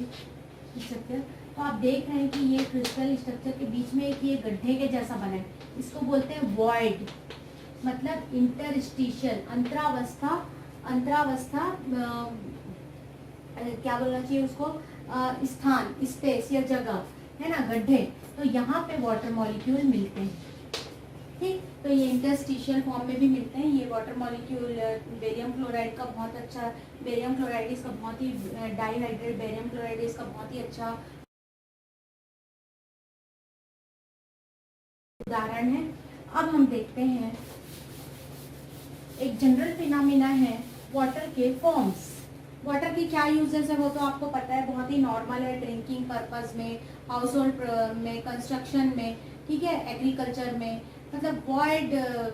स्ट्रक्चर। तो आप देख रहे हैं कि ये क्रिस्टल स्ट्रक्चर के बीच में एक ये गड्ढे के जैसा बना है, इसको बोलते हैं वॉइड, मतलब इंटरस्टिशियल, अंतरावस्था क्या बोलना चाहिए उसको, स्थान, स्पेस या जगह है ना, गड्ढे। तो यहाँ पे वाटर मॉलिक्यूल मिलते हैं, ठीक। तो ये इंटरस्टिशियल फॉर्म में भी मिलते हैं ये वाटर मॉलिक्यूल। बेरियम क्लोराइड का बहुत अच्छा, बेरियम क्लोराइड इसका बहुत ही, डाईहाइड्रेट बेरियम क्लोराइड इसका बहुत ही अच्छा उदाहरण है। अब हम देखते हैं एक जनरल फिनोमिना है वाटर के फॉर्म्स। वाटर की क्या यूजेस है वो तो आपको पता है, बहुत ही नॉर्मल है, ड्रिंकिंग पर्पस में, हाउस होल्ड में, कंस्ट्रक्शन में, ठीक है, एग्रीकल्चर में, मतलब wide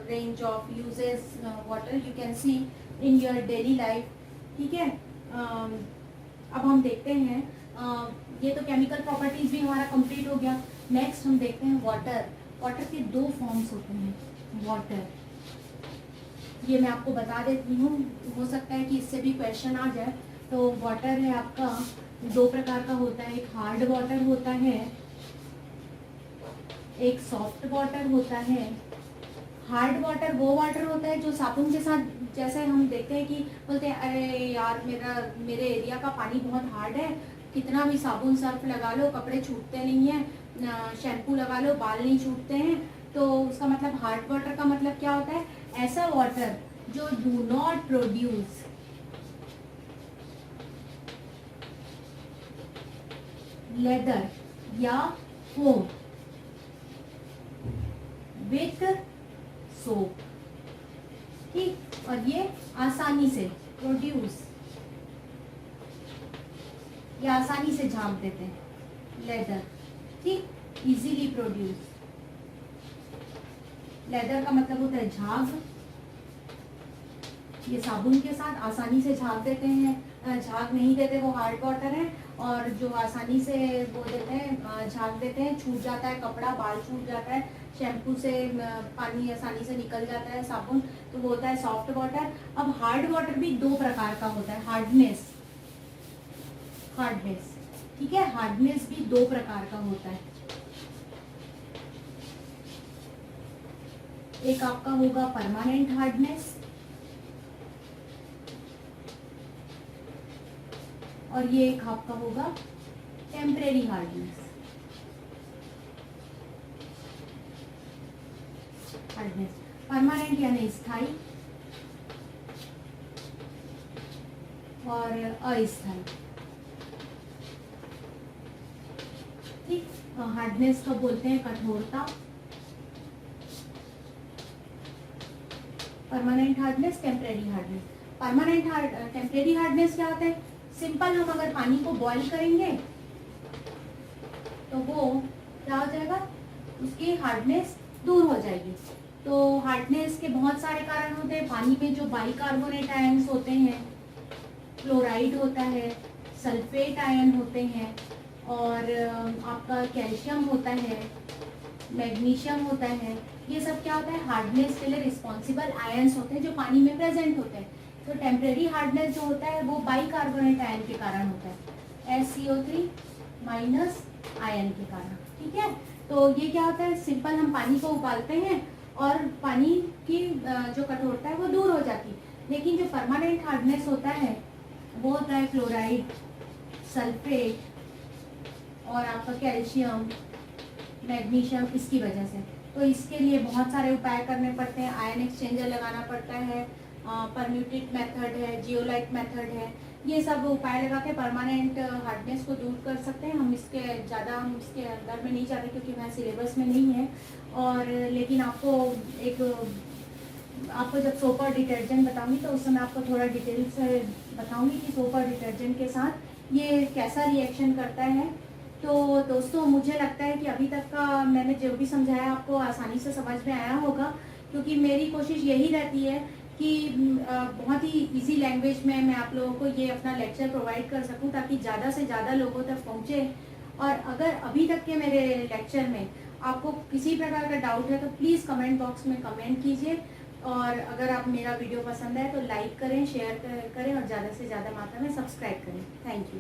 range of uses water you can see in your daily life, ठीक है। अब हम देखते हैं, ये तो केमिकल प्रॉपर्टीज भी हमारा कंप्लीट हो गया। नेक्स्ट हम देखते हैं वाटर। वाटर के 2 फॉर्म्स होते हैं वाटर, ये मैं आपको बता देती हूँ, हो सकता है कि इससे भी क्वेश्चन आ जाए। तो वाटर है आपका 2 प्रकार का होता है, एक हार्ड वाटर होता है, एक सॉफ्ट वाटर होता है। हार्ड वाटर वो वाटर होता है जो साबुन के साथ, जैसे हम देखते हैं कि बोलते हैं अरे यार मेरे एरिया का पानी बहुत हार्ड है, कितना भी साबुन सर्फ लगा लो कपड़े छूटते नहीं है, शैम्पू लगा लो बाल नहीं छूटते हैं। तो उसका मतलब हार्ड वाटर का मतलब क्या होता है, ऐसा वाटर जो डू नॉट प्रोड्यूस लेदर या फोम विथ सोप, ठीक। और ये आसानी से प्रोड्यूस, ये आसानी से झाग देते हैं लेदर, ठीक, इजीली प्रोड्यूस। लेदर का मतलब होता है झाग, ये साबुन के साथ आसानी से झाग देते हैं, झाग नहीं देते वो हार्ड वाटर है। और जो आसानी से वो देते हैं, झाग देते हैं, छूट जाता है कपड़ा, बाल छूट जाता है, शैम्पू से पानी आसानी से निकल जाता है, साबुन, तो वो होता है सॉफ्ट वाटर। अब हार्ड वाटर भी 2 प्रकार का होता है, हार्डनेस, ठीक है, हार्डनेस भी 2 प्रकार का होता है। एक आपका होगा परमानेंट हार्डनेस और ये एक आपका होगा टेम्परेरी हार्डनेस। परमानेंट यानी स्थायी और अस्थायी, ठीक। हार्डनेस को बोलते हैं कठोरता, permanent hardness, temporary hardness. Temporary hardness क्या होता है, सिंपल हम अगर पानी को बॉईल करेंगे तो वो क्या हो जाएगा, उसकी हार्डनेस दूर हो जाएगी। तो हार्डनेस के बहुत सारे कारण होते हैं। पानी में जो बाइकार्बोनेट आयंस होते हैं, क्लोराइड होता है, सल्फेट आयन होते हैं, और आपका कैल्शियम होता है, मैग्नीशियम होता है। ये सब क्या होता है, हार्डनेस के लिए रिस्पॉन्सिबल आयन्स होते हैं जो पानी में प्रेजेंट होते हैं। तो टेम्परेरी हार्डनेस जो होता है वो बाइकार्बोनेट आयन के कारण होता है, SCO3 माइनस आयन के कारण। ठीक है, तो ये क्या होता है, सिंपल हम पानी को उबालते हैं और पानी की जो कठोरता है वो दूर हो जाती है। लेकिन जो परमानेंट हार्डनेस होता है वो होता है क्लोराइड, सल्फेट और आपका कैल्शियम, मैग्नीशियम, इसकी वजह से। तो इसके लिए बहुत सारे उपाय करने पड़ते हैं, आयन एक्सचेंजर लगाना पड़ता है, परम्यूटेट मेथड है, जियोलाइट मेथड है। ये सब उपाय लगा के परमानेंट हार्डनेस को दूर कर सकते हैं। हम इसके अंदर में नहीं जाते क्योंकि वहाँ सिलेबस में नहीं है। और लेकिन आपको जब सोपर डिटर्जेंट बताऊंगी तो उस समय आपको थोड़ा डिटेल से बताऊंगी कि सोपर डिटर्जेंट के साथ ये कैसा रिएक्शन करता है। तो दोस्तों, मुझे लगता है कि अभी तक का मैंने जो भी समझाया आपको आसानी से समझ में आया होगा, क्योंकि मेरी कोशिश यही रहती है कि बहुत ही इजी लैंग्वेज में मैं आप लोगों को ये अपना लेक्चर प्रोवाइड कर सकूं ताकि ज़्यादा से ज़्यादा लोगों तक पहुंचे। और अगर अभी तक के मेरे लेक्चर में आपको किसी प्रकार का डाउट है तो प्लीज़ कमेंट बॉक्स में कमेंट कीजिए। और अगर आप मेरा वीडियो पसंद है तो लाइक करें, शेयर करें और ज़्यादा से ज़्यादा मात्रा में सब्सक्राइब करें। Thank you.